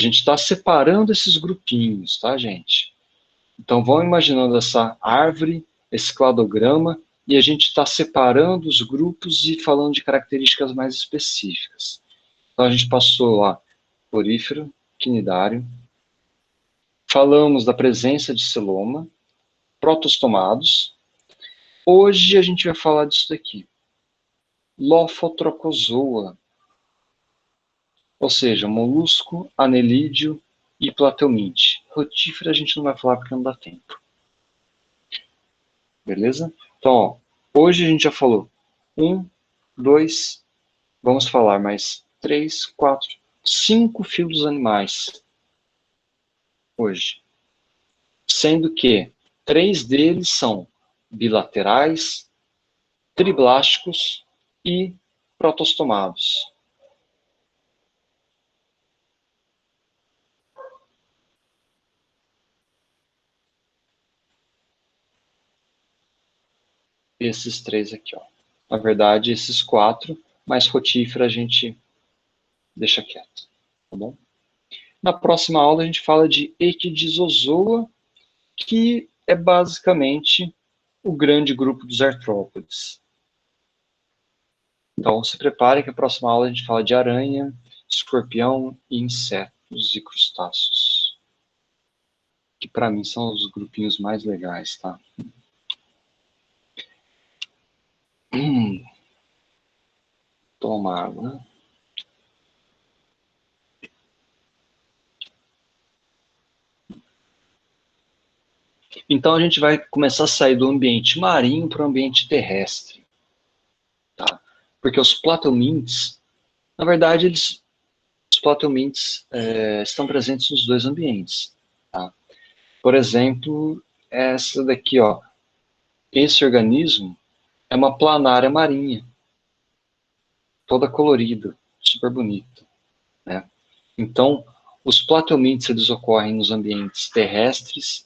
está separando esses grupinhos, tá, gente? Então, vão imaginando essa árvore, esse cladograma, e a gente está separando os grupos e falando de características mais específicas. Então, a gente passou lá porífero, quinidário, falamos da presença de celoma, protostomados. Hoje a gente vai falar disso daqui. Lophotrochozoa, ou seja, molusco, anelídeo e plateuminte. Rotífera a gente não vai falar porque não dá tempo. Beleza? Então, ó, hoje a gente já falou 1, 2, vamos falar mais 3, 4, 5 filos animais hoje. Sendo que 3 deles são bilaterais, triblásticos e protostomados. esses 3 aqui, ó. Na verdade, esses 4, mas rotífera a gente deixa quieto, tá bom? Na próxima aula a gente fala de Equidizozoa, que é basicamente o grande grupo dos artrópodes. Então, se prepare que a próxima aula a gente fala de aranha, escorpião e insetos e crustáceos. Que para mim são os grupinhos mais legais, tá? Toma água, né? Então a gente vai começar a sair do ambiente marinho para o ambiente terrestre. Tá? Porque os platelmintes, na verdade, os platelmintes estão presentes nos 2 ambientes. Tá? Por exemplo, essa daqui, ó. Esse organismo é uma planária marinha, toda colorida, super bonita. Né? Então, os platelmintes eles ocorrem nos ambientes terrestres,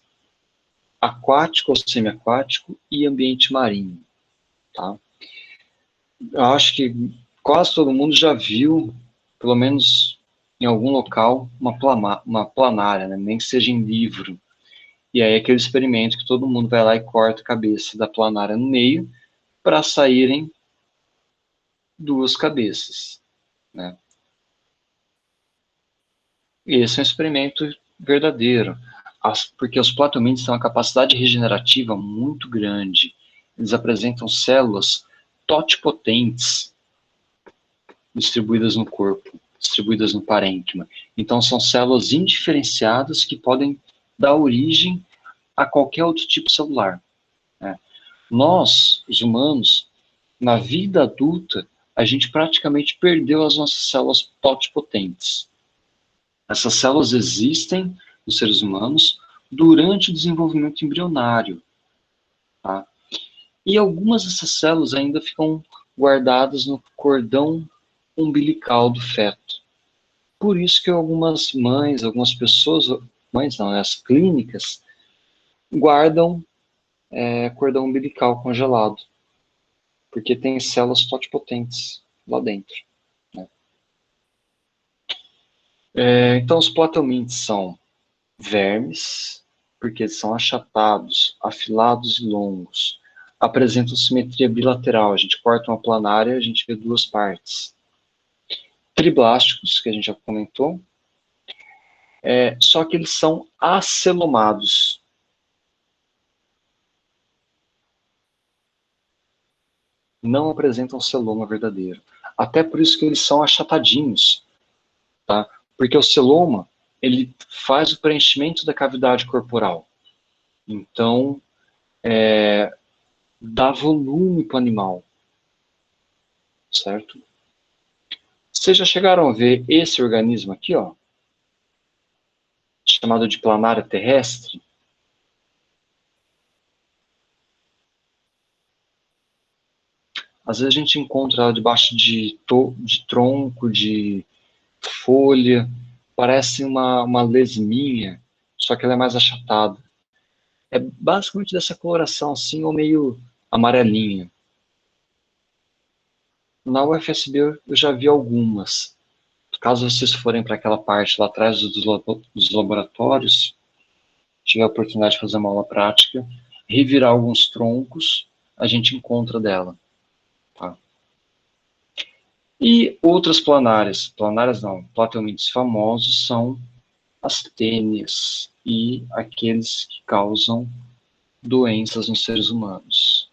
aquático ou semiaquático e ambiente marinho. Tá? Eu acho que quase todo mundo já viu, pelo menos em algum local, uma planária, né? Nem que seja em livro. E aí aquele experimento que todo mundo vai lá e corta a cabeça da planária no meio para saírem 2 cabeças. Né? E esse é um experimento verdadeiro, porque os platelmintes têm uma capacidade regenerativa muito grande. Eles apresentam células totipotentes distribuídas no corpo, distribuídas no parênquima. Então, são células indiferenciadas que podem dar origem a qualquer outro tipo celular. Né? Nós, os humanos, na vida adulta, a gente praticamente perdeu as nossas células totipotentes. Essas células existem nos seres humanos durante o desenvolvimento embrionário. Tá? E algumas dessas células ainda ficam guardadas no cordão umbilical do feto. Por isso que algumas mães, algumas pessoas, mães não, as clínicas, guardam cordão umbilical congelado, porque tem células totipotentes lá dentro. Né? Então, os platelmintes são vermes, porque eles são achatados, afilados e longos. Apresentam simetria bilateral. A gente corta uma planária, a gente vê 2 partes. Triblásticos, que a gente já comentou. Só que eles são acelomados. Não apresentam celoma verdadeiro. Até por isso que eles são achatadinhos. Tá? Porque o celoma, ele faz o preenchimento da cavidade corporal. Então, dá volume para o animal. Certo? Vocês já chegaram a ver esse organismo aqui, ó, chamado de planária terrestre? Às vezes a gente encontra ela debaixo de tronco, de folha, parece uma lesminha, só que ela é mais achatada. É basicamente dessa coloração assim, ou meio amarelinha. Na UFSB eu já vi algumas. Caso vocês forem para aquela parte lá atrás dos laboratórios, tiver a oportunidade de fazer uma aula prática, revirar alguns troncos, a gente encontra dela. Tá? E outras planárias não, platelmintes famosos são as tênias e aqueles que causam doenças nos seres humanos.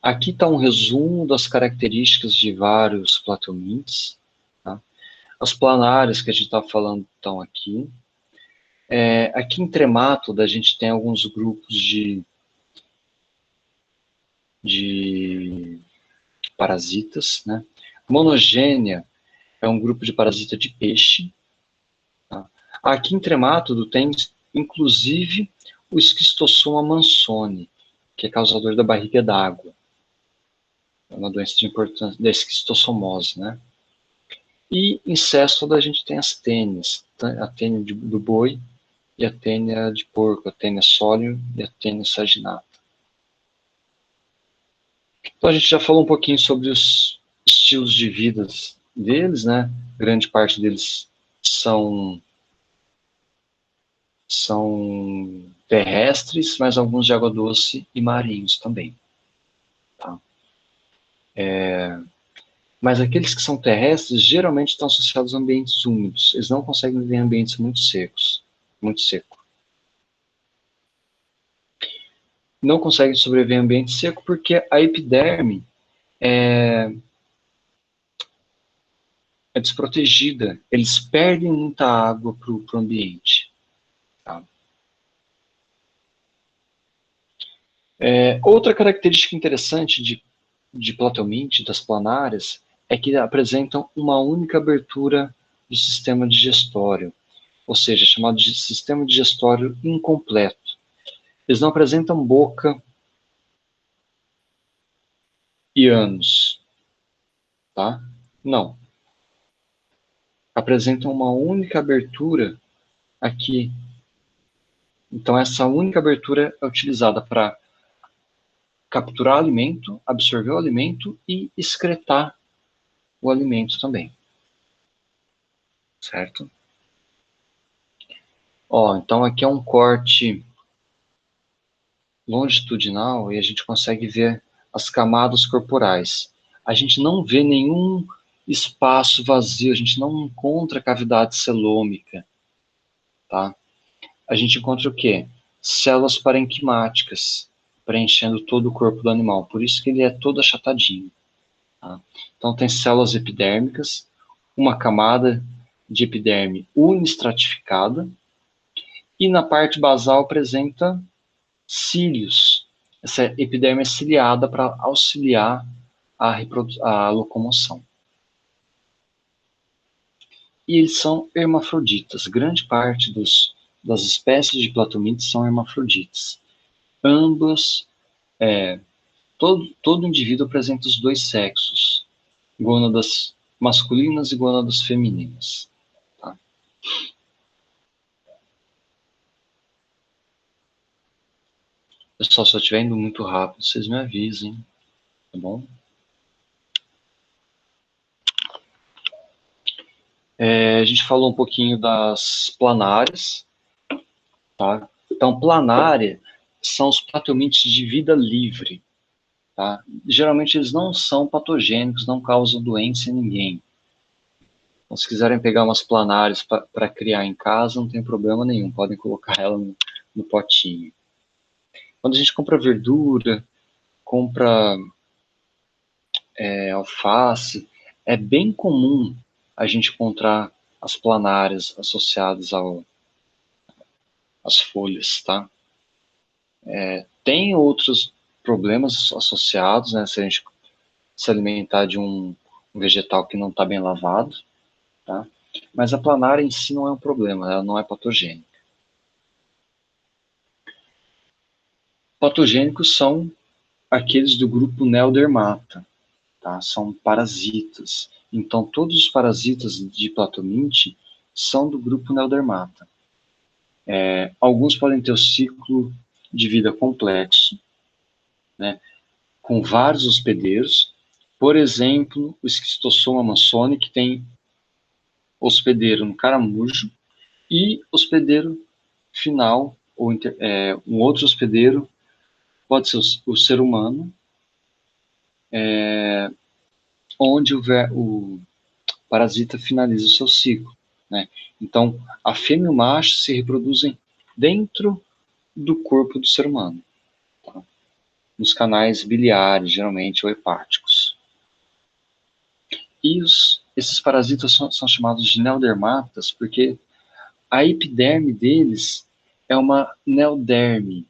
Aqui está um resumo das características de vários platelmintes. Tá? As planárias que a gente está falando estão aqui. Aqui em tremátoda a gente tem alguns grupos de parasitas. Né? Monogênia é um grupo de parasita de peixe. Tá? Aqui em tremátodo tem, inclusive, o Schistosoma mansoni, que é causador da barriga d'água. É uma doença de importância da esquistossomose, né? E em céstoda a gente tem as tênias, a tênia do boi e a tênia de porco, a tênia solium e a tênia saginata. Então a gente já falou um pouquinho sobre os estilos de vida deles, né? Grande parte deles são terrestres, mas alguns de água doce e marinhos também. Tá? Mas aqueles que são terrestres geralmente estão associados a ambientes úmidos. Eles não conseguem viver em ambientes muito secos, muito seco. Não conseguem sobreviver em ambiente seco porque a epiderme é desprotegida. Eles perdem muita água para o ambiente. Tá? Outra característica interessante de Platelminth, das planárias, é que apresentam uma única abertura do sistema digestório, ou seja, chamado de sistema digestório incompleto. Eles não apresentam boca e ânus, tá? Não. Apresentam uma única abertura aqui. Então, essa única abertura é utilizada para capturar alimento, absorver o alimento e excretar o alimento também. Certo? Ó, então aqui é um corte longitudinal e a gente consegue ver as camadas corporais. A gente não vê nenhum espaço vazio, a gente não encontra cavidade celômica, tá? A gente encontra o quê? Células parenquimáticas, preenchendo todo o corpo do animal, por isso que ele é todo achatadinho. Tá? Então tem células epidérmicas, uma camada de epiderme unistratificada, e na parte basal apresenta cílios. Essa epiderme é ciliada para auxiliar a locomoção. E eles são hermafroditas. Grande parte das espécies de Platelminth são hermafroditas. Ambas, todo indivíduo apresenta os dois sexos, gônadas masculinas e gônadas femininas. Tá? Pessoal, se eu estiver indo muito rápido, vocês me avisem, tá bom? A gente falou um pouquinho das planárias, tá? Então, planária são os Platelminths de vida livre, tá? Geralmente eles não são patogênicos, não causam doença em ninguém. Então, se quiserem pegar umas planárias para criar em casa, não tem problema nenhum, podem colocar ela no potinho. Quando a gente compra verdura, compra alface, é bem comum a gente encontrar as planárias associadas às folhas, tá? Tem outros problemas associados, né? Se a gente se alimentar de um vegetal que não está bem lavado, tá? Mas a planária em si não é um problema, ela não é patogênica. Patogênicos são aqueles do grupo Neodermata, tá? São parasitas. Então, todos os parasitas de Platelminth são do grupo Neodermata. Alguns podem ter o ciclo de vida complexo, né? Com vários hospedeiros. Por exemplo, o Schistosoma mansoni, que tem hospedeiro no caramujo e hospedeiro final, ou um outro hospedeiro, pode ser o ser humano, onde o parasita finaliza o seu ciclo. Né? Então, a fêmea e o macho se reproduzem dentro do corpo do ser humano, tá? Nos canais biliares, geralmente, ou hepáticos. E esses parasitas são chamados de neodermatas porque a epiderme deles é uma neoderme.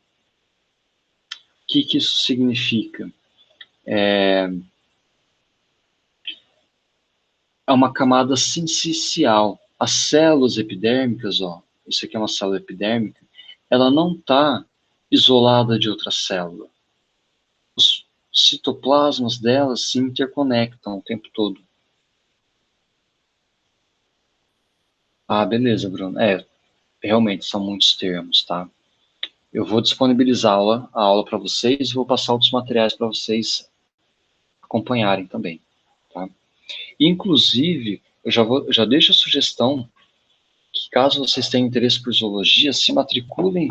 O que isso significa? É uma camada sincicial. As células epidérmicas, ó, isso aqui é uma célula epidérmica, ela não está isolada de outra célula. Os citoplasmas delas se interconectam o tempo todo. Ah, beleza, Bruno. Realmente são muitos termos, tá? Eu vou disponibilizar a aula para vocês e vou passar outros materiais para vocês acompanharem também, tá? Inclusive, eu já deixo a sugestão que, caso vocês tenham interesse por zoologia, se matriculem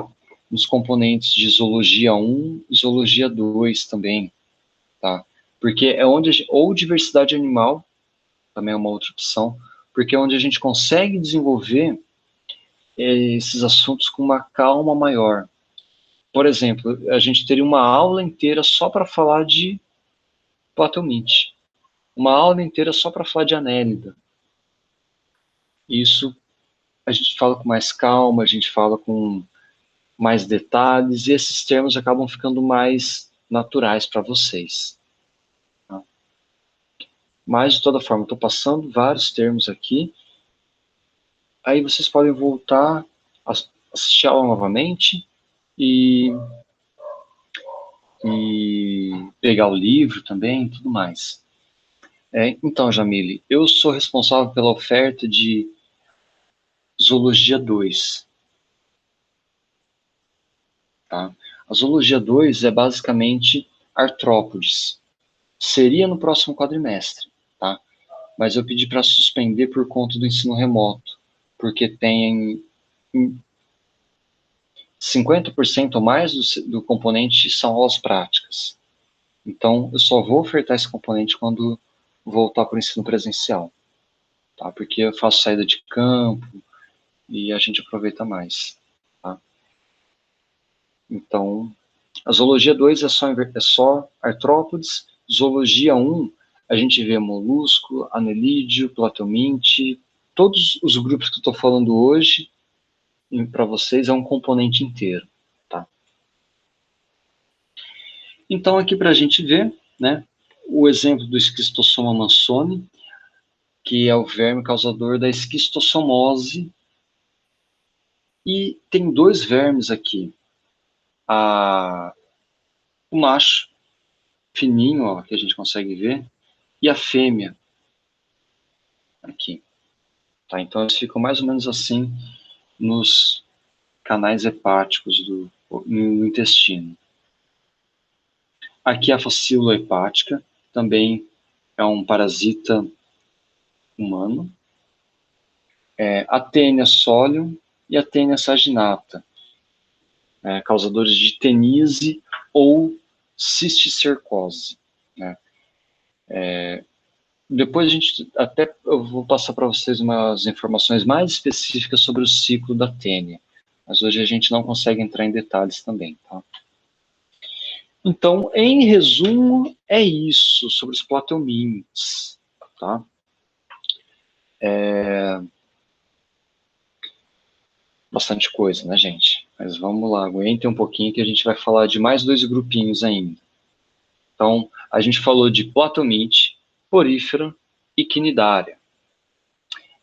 nos componentes de zoologia 1 e zoologia 2 também, tá? Porque é onde, ou diversidade animal, também é uma outra opção, porque é onde a gente consegue desenvolver esses assuntos com uma calma maior. Por exemplo, a gente teria uma aula inteira só para falar de Plateuminte, uma aula inteira só para falar de Anélida. Isso a gente fala com mais calma, a gente fala com mais detalhes, e esses termos acabam ficando mais naturais para vocês. Tá? Mas, de toda forma, estou passando vários termos aqui, aí vocês podem voltar, assistir a aula novamente, e pegar o livro também, e tudo mais. Então, Jamile, eu sou responsável pela oferta de Zoologia 2. Tá? A Zoologia 2 é basicamente artrópodes. Seria no próximo quadrimestre, tá? Mas eu pedi para suspender por conta do ensino remoto, porque tem 50% ou mais do componente são aulas práticas. Então, eu só vou ofertar esse componente quando voltar para o ensino presencial, tá? Porque eu faço saída de campo e a gente aproveita mais, tá? Então, a Zoologia 2 é só artrópodes. Zoologia 1, a gente vê molusco, anelídeo, plateuminte, todos os grupos que eu estou falando hoje, para vocês, é um componente inteiro, tá? Então, aqui para a gente ver, né, o exemplo do Esquistossoma mansoni, que é o verme causador da esquistossomose, e tem dois vermes aqui. O macho, fininho, ó, que a gente consegue ver, e a fêmea, aqui. Tá? Então, eles ficam mais ou menos assim nos canais hepáticos no intestino. Aqui a facílula hepática, também é um parasita humano. A Taenia solium e a Taenia saginata, causadores de tenise ou cisticercose, né? Depois eu vou passar para vocês umas informações mais específicas sobre o ciclo da tênia, mas hoje a gente não consegue entrar em detalhes também, tá? Então, em resumo, é isso sobre os plateumintes, tá? Bastante coisa, né, gente? Mas vamos lá, aguentem um pouquinho que a gente vai falar de mais dois grupinhos ainda. Então, a gente falou de platominte, porífera e quinidária.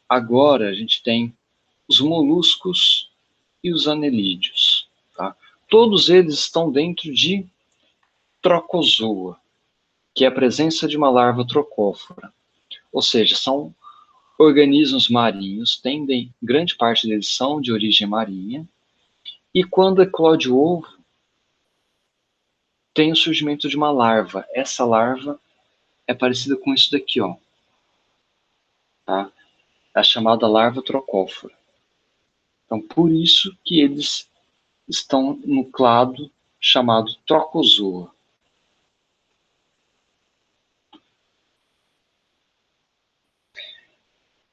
Agora a gente tem os moluscos e os anelídeos, tá? Todos eles estão dentro de trocozoa, que é a presença de uma larva trocófora. Ou seja, são organismos marinhos, grande parte deles são de origem marinha, e quando eclode o ovo, tem o surgimento de uma larva. Essa larva é parecida com isso daqui, ó. Tá? É a chamada larva trocófora. Então, por isso que eles estão no clado chamado trocozoa.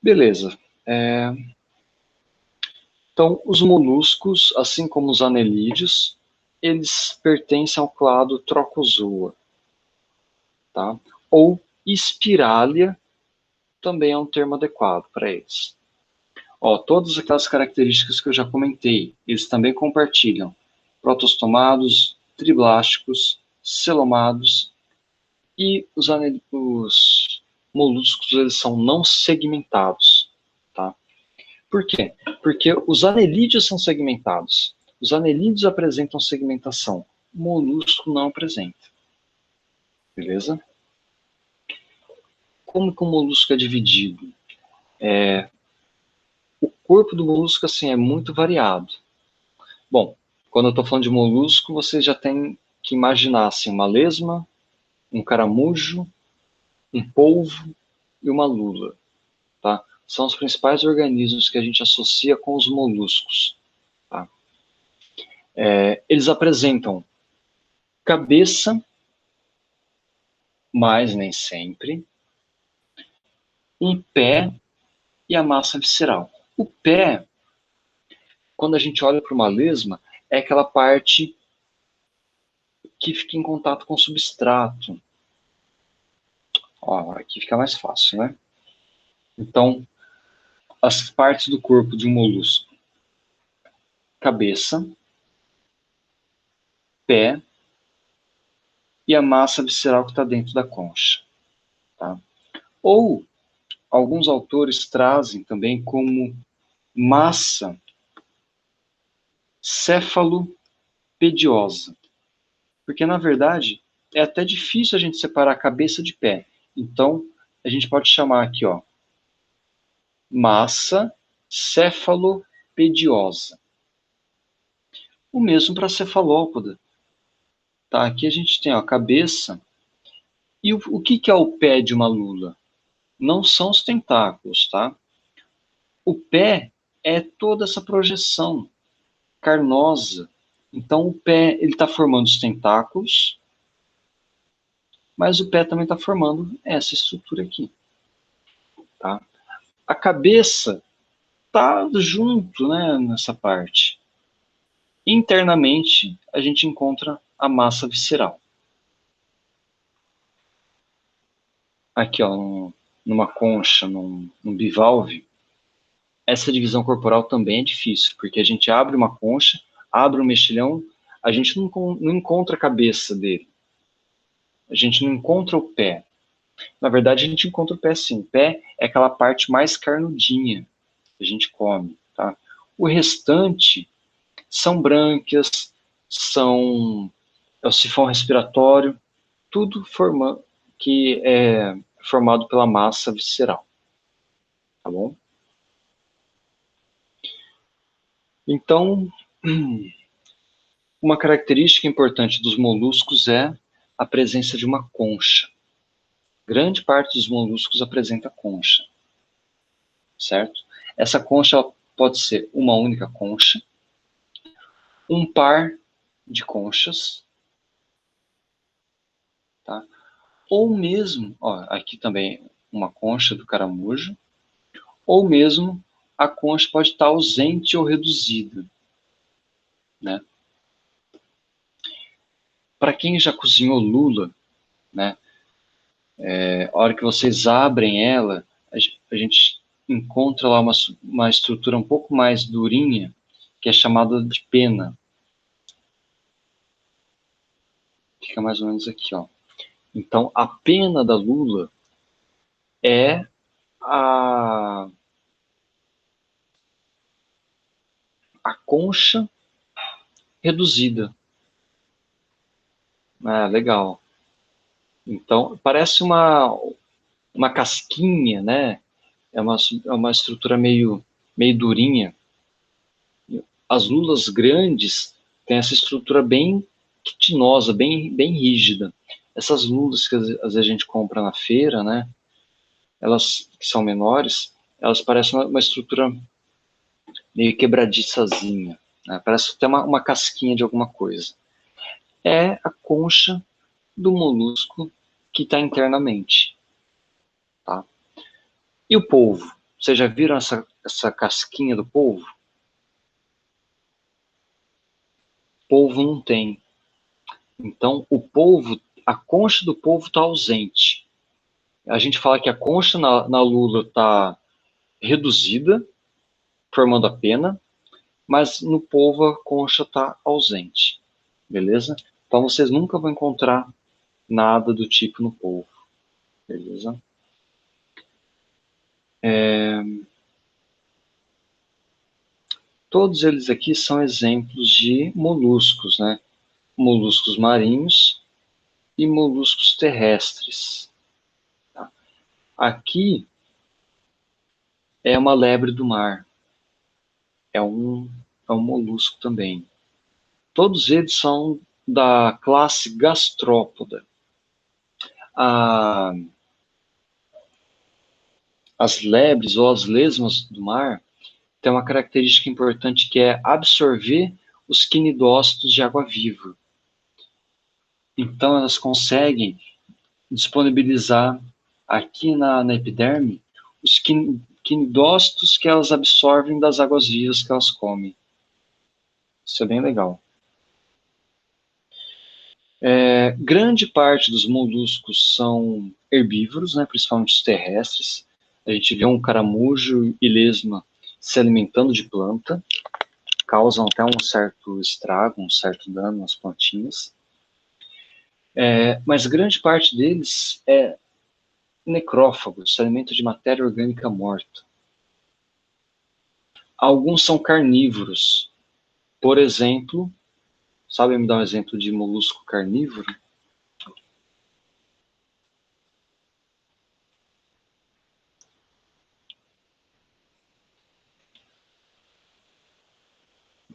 Beleza. Então, os moluscos, assim como os anelídeos, eles pertencem ao clado trocozoa, tá? Ou Spiralia também é um termo adequado para eles. Ó, todas aquelas características que eu já comentei, eles também compartilham protostomados, triblásticos, celomados, e os moluscos, eles são não segmentados, tá? Por quê? Porque os anelídeos são segmentados. Os anelídeos apresentam segmentação. O molusco não apresenta. Beleza? Como que o molusco é dividido? O corpo do molusco, assim, é muito variado. Bom, quando eu estou falando de molusco, você já tem que imaginar, assim, uma lesma, um caramujo, um polvo e uma lula, tá? São os principais organismos que a gente associa com os moluscos, tá? Eles apresentam cabeça, mas nem sempre, um pé e a massa visceral. O pé, quando a gente olha para uma lesma, é aquela parte que fica em contato com o substrato. Ó, aqui fica mais fácil, né? Então, as partes do corpo de um molusco: cabeça, pé e a massa visceral que está dentro da concha, tá? Ou alguns autores trazem também como massa cefalopediosa, porque na verdade é até difícil a gente separar cabeça de pé. Então a gente pode chamar aqui, ó, massa cefalopediosa. O mesmo para cefalópoda. Tá? Aqui a gente tem a cabeça. E o que é o pé de uma lula? Não são os tentáculos, tá? O pé é toda essa projeção carnosa. Então o pé ele está formando os tentáculos, mas o pé também está formando essa estrutura aqui, tá? A cabeça está junto, né, nessa parte. Internamente a gente encontra a massa visceral. Aqui, ó, numa concha, num bivalve, essa divisão corporal também é difícil, porque a gente abre uma concha, abre um mexilhão, a gente não encontra a cabeça dele. A gente não encontra o pé. Na verdade, a gente encontra o pé sim. O pé é aquela parte mais carnudinha que a gente come, tá? O restante são brânquias, é o sifão respiratório, tudo que é formado pela massa visceral, tá bom? Então, uma característica importante dos moluscos é a presença de uma concha. Grande parte dos moluscos apresenta concha, certo? Essa concha pode ser uma única concha, um par de conchas, tá? Ou mesmo, ó, aqui também uma concha do caramujo, ou mesmo a concha pode estar ausente ou reduzida, né? Para quem já cozinhou lula, né, a hora que vocês abrem ela, a gente encontra lá uma estrutura um pouco mais durinha, que é chamada de pena. Fica mais ou menos aqui, ó. Então, a pena da lula é a concha reduzida. Ah, legal. Então, parece uma casquinha, né? É uma estrutura meio durinha. As lulas grandes têm essa estrutura bem quitinosa, bem rígida. Essas lulas que às vezes a gente compra na feira, né? Elas que são menores, elas parecem uma estrutura meio quebradiçazinha, né? Parece até uma casquinha de alguma coisa. É a concha do molusco que está internamente, tá? E o polvo? Vocês já viram essa casquinha do polvo? Polvo não tem. Então, o polvo, a concha do polvo está ausente. A gente fala que a concha na lula está reduzida, formando a pena, mas no polvo a concha está ausente. Beleza? Então, vocês nunca vão encontrar nada do tipo no polvo. Beleza? Todos eles aqui são exemplos de moluscos, né? Moluscos marinhos e moluscos terrestres. Tá? Aqui é uma lebre do mar. É um molusco também. Todos eles são da classe gastrópoda. as lebres ou as lesmas do mar têm uma característica importante que é absorver os quinidócitos de água viva. Então, elas conseguem disponibilizar aqui na epiderme os quinidócitos que elas absorvem das águas vivas que elas comem. Isso é bem legal. Grande parte dos moluscos são herbívoros, né, principalmente os terrestres. A gente vê um caramujo e lesma se alimentando de planta, causam até um certo estrago, um certo dano nas plantinhas. Mas grande parte deles é necrófago, se alimenta de matéria orgânica morta. Alguns são carnívoros. Por exemplo, sabe me dar um exemplo de molusco carnívoro?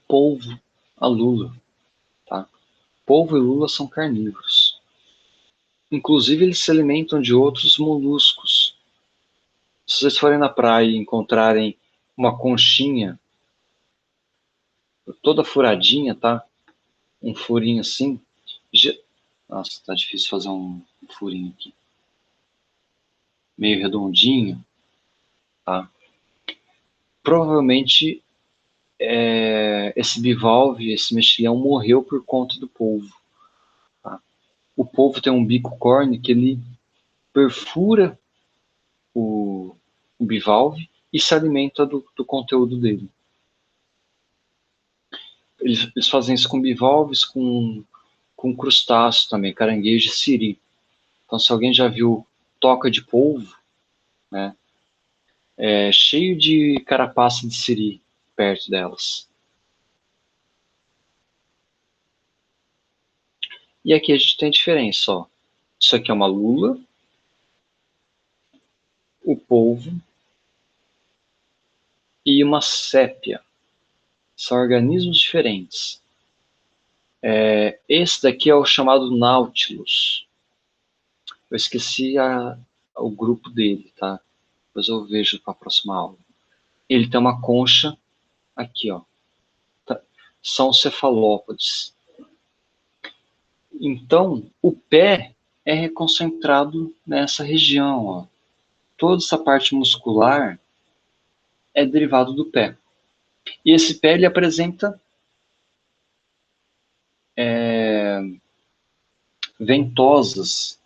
Polvo, a lula. Tá? Polvo e lula são carnívoros. Inclusive, eles se alimentam de outros moluscos. Se vocês forem na praia e encontrarem uma conchinha toda furadinha, tá? Um furinho assim. Nossa, tá difícil fazer um furinho aqui. Meio redondinho, tá? Provavelmente esse bivalve, esse mexilhão morreu por conta do polvo. Tá? O polvo tem um bico córneo que ele perfura o bivalve e se alimenta do conteúdo dele. Eles fazem isso com bivalves, com crustáceos também, caranguejo e siri. Então, se alguém já viu toca de polvo, né, é cheio de carapaça de siri perto delas. E aqui a gente tem a diferença, ó. Isso aqui é uma lula, o polvo e uma sépia. São organismos diferentes. Esse daqui é o chamado Nautilus. Eu esqueci o grupo dele, tá? Depois eu vejo para a próxima aula. Ele tem uma concha aqui, ó. São cefalópodes. Então, o pé é concentrado nessa região, ó. Toda essa parte muscular é derivado do pé. E esse pé, ele apresenta ventosas.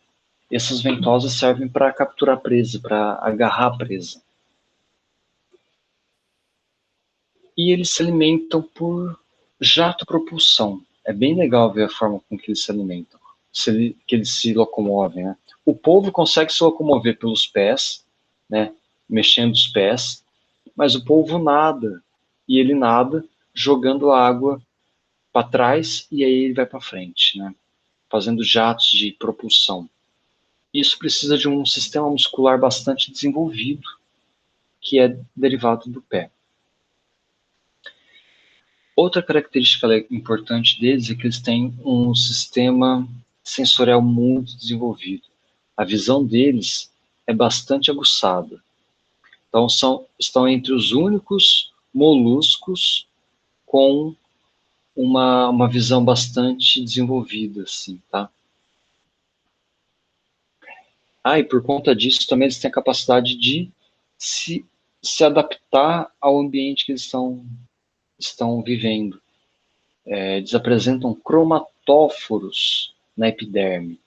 Essas ventosas servem para capturar presa, para agarrar a presa. E eles se alimentam por jato-propulsão. É bem legal ver a forma com que eles se alimentam, que eles se locomovem, né? O polvo consegue se locomover pelos pés, né, mexendo os pés, mas o polvo nada, e ele nada jogando a água para trás e aí ele vai para frente, né, fazendo jatos de propulsão. Isso precisa de um sistema muscular bastante desenvolvido, que é derivado do pé. Outra característica importante deles é que eles têm um sistema sensorial muito desenvolvido. A visão deles é bastante aguçada. Então, estão entre os únicos moluscos com uma visão bastante desenvolvida, assim, tá? E por conta disso, também eles têm a capacidade de se adaptar ao ambiente que eles estão vivendo. Eles apresentam cromatóforos na epiderme.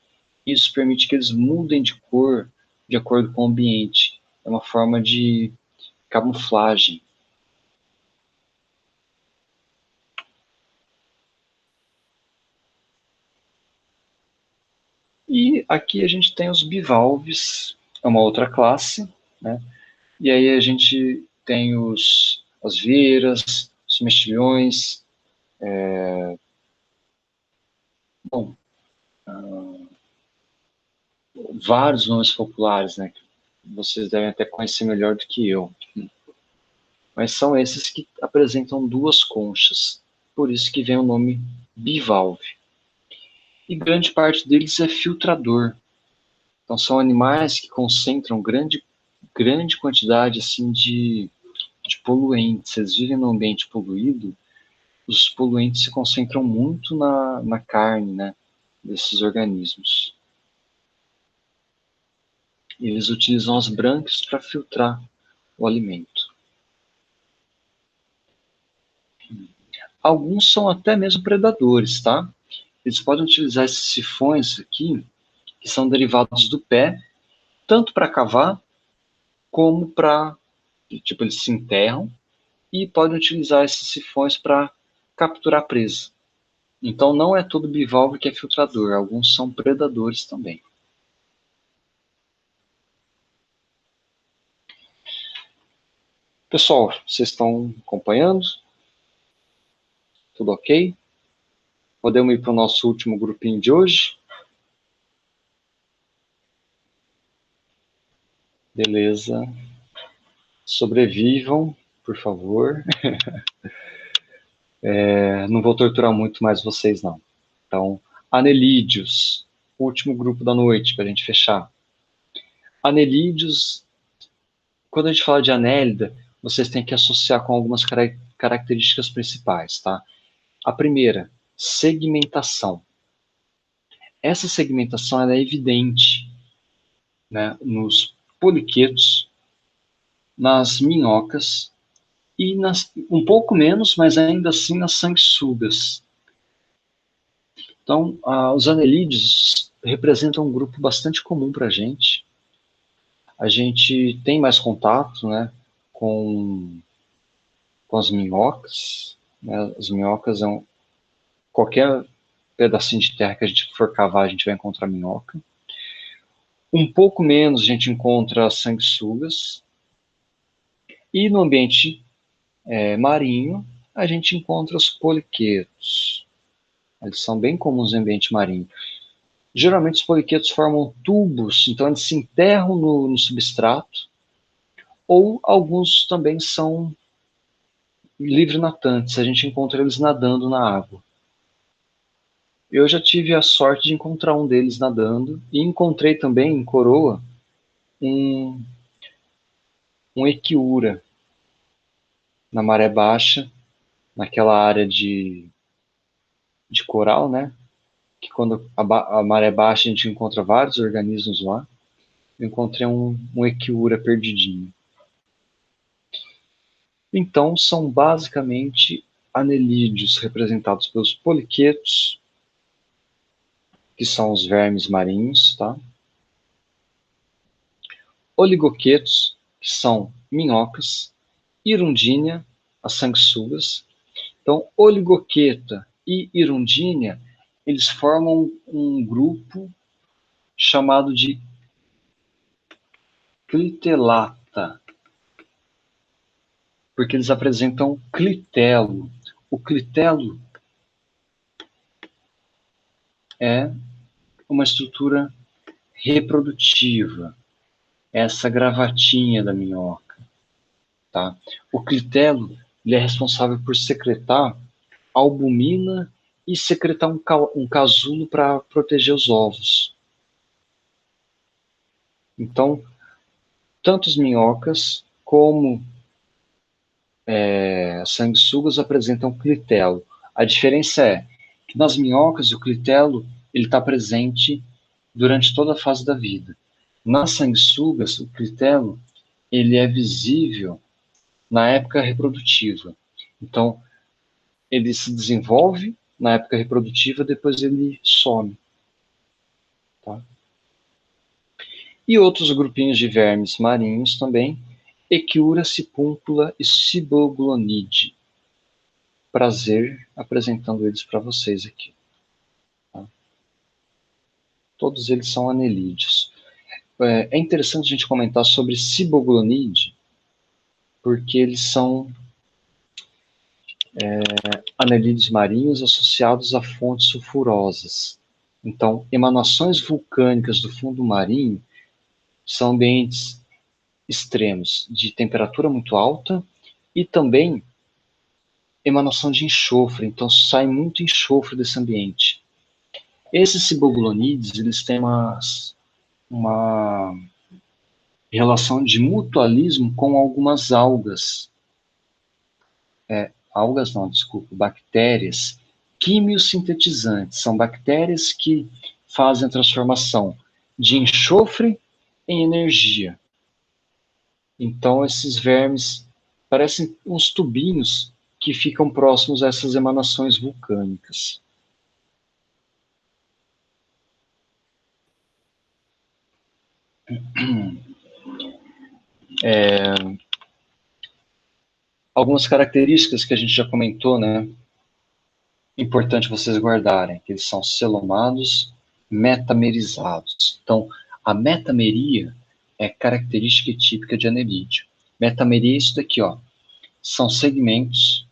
Isso permite que eles mudem de cor de acordo com o ambiente. É uma forma de camuflagem. E aqui a gente tem os bivalves, é uma outra classe, né? E aí a gente tem as vieiras, os mexilhões, vários nomes populares, né? Que vocês devem até conhecer melhor do que eu. Mas são esses que apresentam duas conchas, por isso que vem o nome bivalve. E grande parte deles é filtrador. Então são animais que concentram grande grande quantidade assim de poluentes. Eles vivem num ambiente poluído, os poluentes se concentram muito na carne, né, desses organismos. E eles utilizam as brânquias para filtrar o alimento. Alguns são até mesmo predadores, tá? Eles podem utilizar esses sifões aqui, que são derivados do pé, tanto para cavar, como para, tipo, eles se enterram, e podem utilizar esses sifões para capturar presa. Então, não é todo bivalve que é filtrador, alguns são predadores também. Pessoal, vocês estão acompanhando? Tudo ok? Podemos ir para o nosso último grupinho de hoje? Beleza. Sobrevivam, por favor. Não vou torturar muito mais vocês, não. Então, anelídeos, último grupo da noite, para a gente fechar. Anelídeos, quando a gente fala de anélida, vocês têm que associar com algumas características principais, tá? A primeira, segmentação. Essa segmentação ela é evidente, né, nos poliquetos, nas minhocas e um pouco menos, mas ainda assim nas sanguessugas. Então, os anelídeos representam um grupo bastante comum para a gente. A gente tem mais contato, né, com as minhocas. Né? As minhocas qualquer pedacinho de terra que a gente for cavar, a gente vai encontrar minhoca. Um pouco menos a gente encontra as sanguessugas. E no ambiente marinho, a gente encontra os poliquetos. Eles são bem comuns no ambiente marinho. Geralmente os poliquetos formam tubos, então eles se enterram no substrato, ou alguns também são livre-natantes, a gente encontra eles nadando na água. Eu já tive a sorte de encontrar um deles nadando, e encontrei também em Coroa um equiúra na maré baixa, naquela área de coral, né? Que quando a maré baixa a gente encontra vários organismos lá. Eu encontrei um equiúra perdidinho. Então, são basicamente anelídeos representados pelos poliquetos, que são os vermes marinhos, tá? Oligoquetos, que são minhocas, hirundínia, as sanguessugas. Então, oligoqueta e hirundínia, eles formam um grupo chamado de clitelata, porque eles apresentam clitelo. O clitelo é uma estrutura reprodutiva, essa gravatinha da minhoca. Tá? O clitelo ele é responsável por secretar albumina e secretar um casulo para proteger os ovos. Então, tanto as minhocas como sanguessugas apresentam clitelo. A diferença é que nas minhocas o clitelo está presente durante toda a fase da vida. Nas sanguessugas, o clitelo ele é visível na época reprodutiva. Então, ele se desenvolve na época reprodutiva, depois ele some. Tá? E outros grupinhos de vermes marinhos também, Equiura, Sipúncula e Ciboglonide. Prazer apresentando eles para vocês aqui. Tá? Todos eles são anelídeos. É interessante a gente comentar sobre Ciboglonide, porque eles são anelídeos marinhos associados a fontes sulfurosas. Então, emanações vulcânicas do fundo marinho são ambientes extremos, de temperatura muito alta e também emanação de enxofre, então sai muito enxofre desse ambiente. Esses ciboglonides, eles têm uma relação de mutualismo com algumas algas. Algas não, desculpa, bactérias quimiosintetizantes. São bactérias que fazem a transformação de enxofre em energia. Então, esses vermes parecem uns tubinhos que ficam próximos a essas emanações vulcânicas. Algumas características que a gente já comentou, né? Importante vocês guardarem, que eles são celomados metamerizados. Então, a metameria é característica típica de anelídeo. Metameria é isso daqui, ó. São segmentos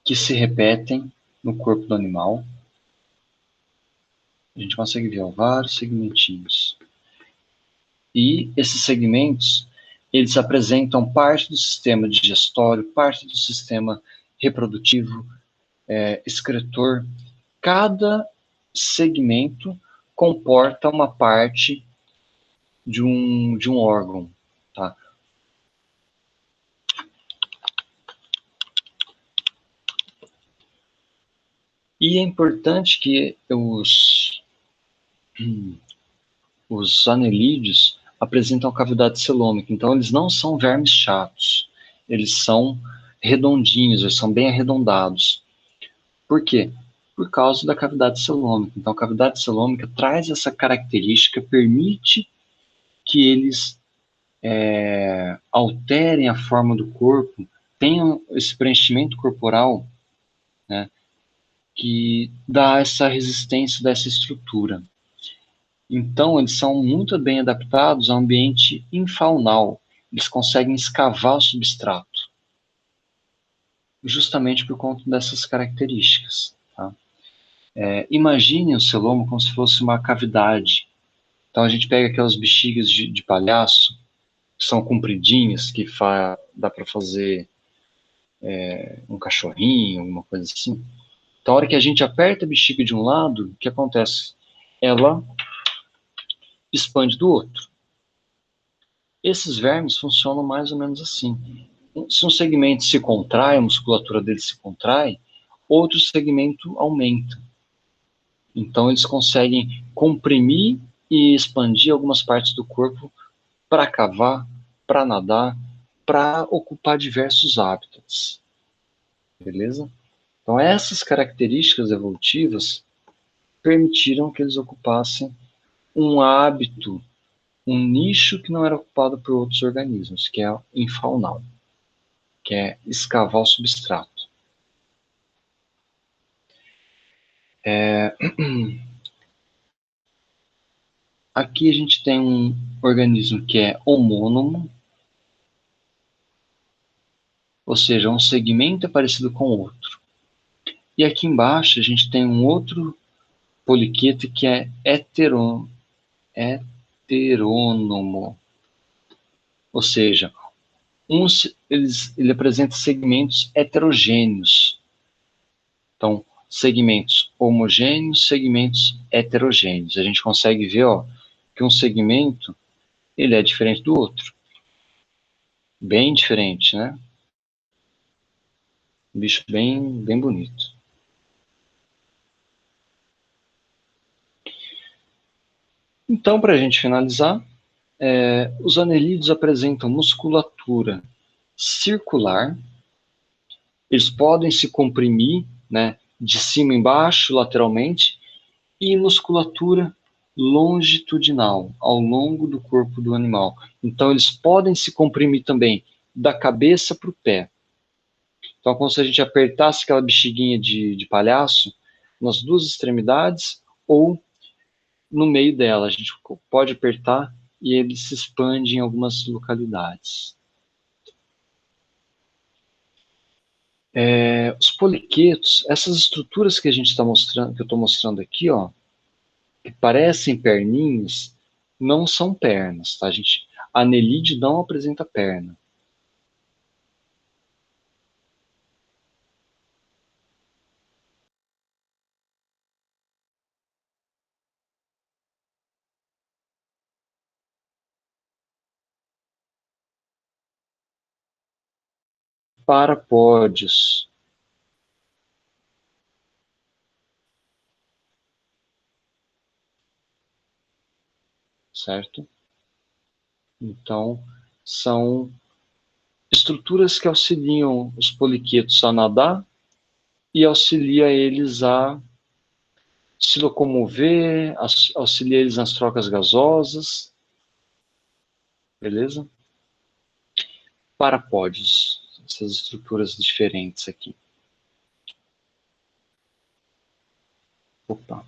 que se repetem no corpo do animal. A gente consegue ver, ó, vários segmentinhos. E esses segmentos, eles apresentam parte do sistema digestório, parte do sistema reprodutivo, excretor. Cada segmento comporta uma parte de um órgão, tá? E é importante que os anelídeos apresentam cavidade celômica, então eles não são vermes chatos, eles são redondinhos, eles são bem arredondados. Por quê? Por causa da cavidade celômica. Então, a cavidade celômica traz essa característica, permite que eles alterem a forma do corpo, tenham esse preenchimento corporal, né, que dá essa resistência dessa estrutura. Então, eles são muito bem adaptados ao ambiente infaunal. Eles conseguem escavar o substrato, justamente por conta dessas características. Tá? Imagine o celoma como se fosse uma cavidade. Então, a gente pega aquelas bexigas de palhaço, que são compridinhas, que dá para fazer um cachorrinho, alguma coisa assim. Então, a hora que a gente aperta a bexiga de um lado, o que acontece? Ela expande do outro. Esses vermes funcionam mais ou menos assim. Se um segmento se contrai, a musculatura dele se contrai, outro segmento aumenta. Então, eles conseguem comprimir e expandir algumas partes do corpo para cavar, para nadar, para ocupar diversos hábitats. Beleza? Então, essas características evolutivas permitiram que eles ocupassem um hábito, um nicho que não era ocupado por outros organismos, que é infaunal, que é escavar o substrato. Aqui a gente tem um organismo que é homônomo, ou seja, um segmento é parecido com o outro. E aqui embaixo a gente tem um outro poliqueto que é heterônomo, ou seja, ele apresenta segmentos heterogêneos. Então, segmentos homogêneos, segmentos heterogêneos. A gente consegue ver, ó, que um segmento ele é diferente do outro. Bem diferente, né? Um bicho bem bonito. Então, para a gente finalizar, os anelídeos apresentam musculatura circular, eles podem se comprimir, né, de cima embaixo, lateralmente, e musculatura longitudinal, ao longo do corpo do animal. Então, eles podem se comprimir também da cabeça para o pé. Então, como se a gente apertasse aquela bexiguinha de palhaço nas duas extremidades ou no meio dela. A gente pode apertar e ele se expande em algumas localidades. Os poliquetos, essas estruturas que a gente está mostrando, que eu estou mostrando aqui, ó, que parecem perninhas, não são pernas, tá, gente? A anelídeo não apresenta perna. parapódios. Certo? Então, são estruturas que auxiliam os poliquetos a nadar e auxilia eles a se locomover, auxilia eles nas trocas gasosas. Beleza? Parapódios, essas estruturas diferentes aqui. Opa.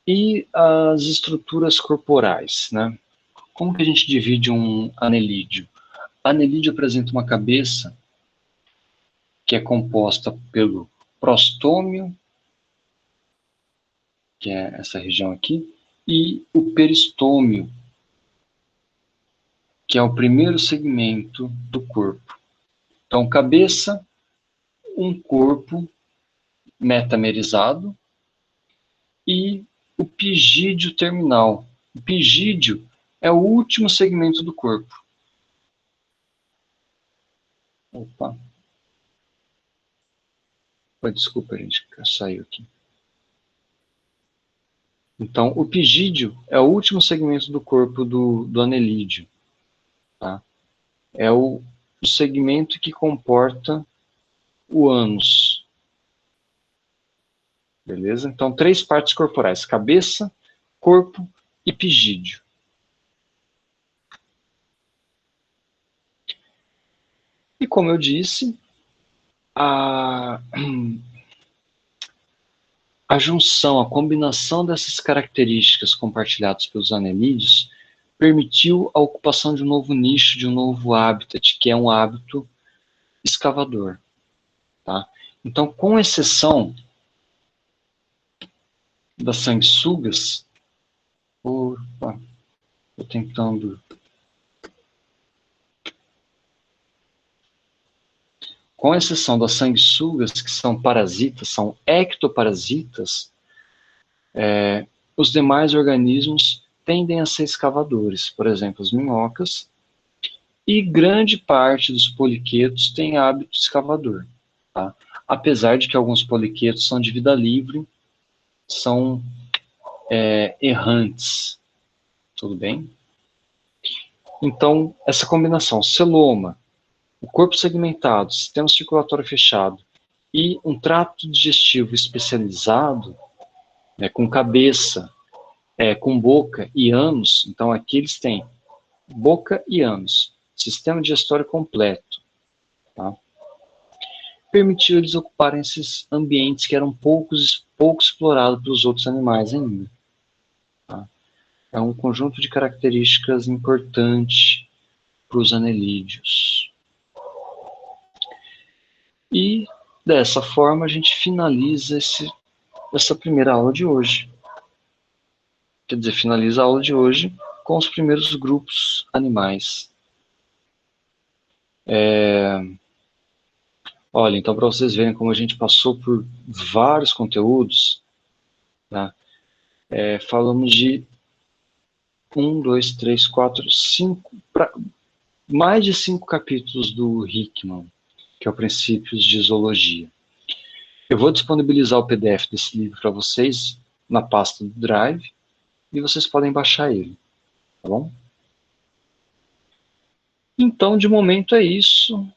E as estruturas corporais, né? Como que a gente divide um anelídeo? Anelídeo apresenta uma cabeça que é composta pelo prostômio, que é essa região aqui, e o peristômio, que é o primeiro segmento do corpo. Então, cabeça, um corpo metamerizado e o pigídio terminal. O pigídio é o último segmento do corpo. Opa. Desculpa, gente, saiu aqui. Então, o pigídio é o último segmento do corpo do anelídeo. Tá? É o segmento que comporta o ânus. Beleza? Então, 3 partes corporais: cabeça, corpo e pigídio. E como eu disse, a junção, a combinação dessas características compartilhadas pelos anelídeos permitiu a ocupação de um novo nicho, de um novo habitat, que é um hábito escavador. Tá? Então, com exceção das sanguessugas, estou tentando... Com exceção das sanguessugas, que são parasitas, são ectoparasitas, os demais organismos tendem a ser escavadores. Por exemplo, as minhocas, e grande parte dos poliquetos tem hábito escavador. Tá? Apesar de que alguns poliquetos são de vida livre, são errantes. Tudo bem? Então, essa combinação, celoma, o corpo segmentado, sistema circulatório fechado e um trato digestivo especializado, né, com cabeça, com boca e ânus. Então, aqui eles têm boca e ânus, sistema digestório completo. Tá? Permitiu eles ocuparem esses ambientes que eram pouco explorados pelos outros animais ainda. Tá? É um conjunto de características importante para os anelídeos. E, dessa forma, a gente finaliza essa primeira aula de hoje. Quer dizer, finaliza a aula de hoje com os primeiros grupos animais. Olha, então, para vocês verem como a gente passou por vários conteúdos, tá? Falamos de 1, 2, 3, 4, 5, mais de 5 capítulos do Hickman, que é o Princípios de Zoologia. Eu vou disponibilizar o PDF desse livro para vocês na pasta do Drive e vocês podem baixar ele, tá bom? Então, de momento é isso.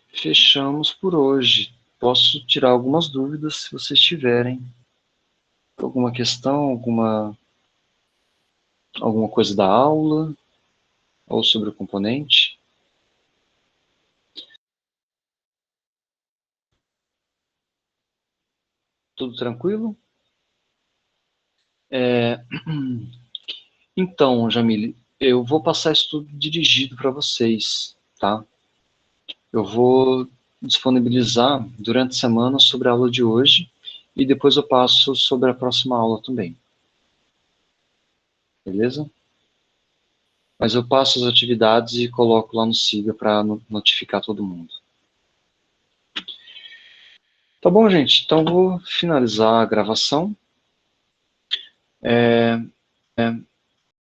Fechamos por hoje. Posso tirar algumas dúvidas se vocês tiverem. Alguma questão, alguma coisa da aula ou sobre o componente? Tudo tranquilo? Então, Jamile, eu vou passar isso tudo dirigido para vocês, tá? Eu vou disponibilizar durante a semana sobre a aula de hoje e depois eu passo sobre a próxima aula também. Beleza? Mas eu passo as atividades e coloco lá no Siga para notificar todo mundo. Tá bom, gente? Então vou finalizar a gravação.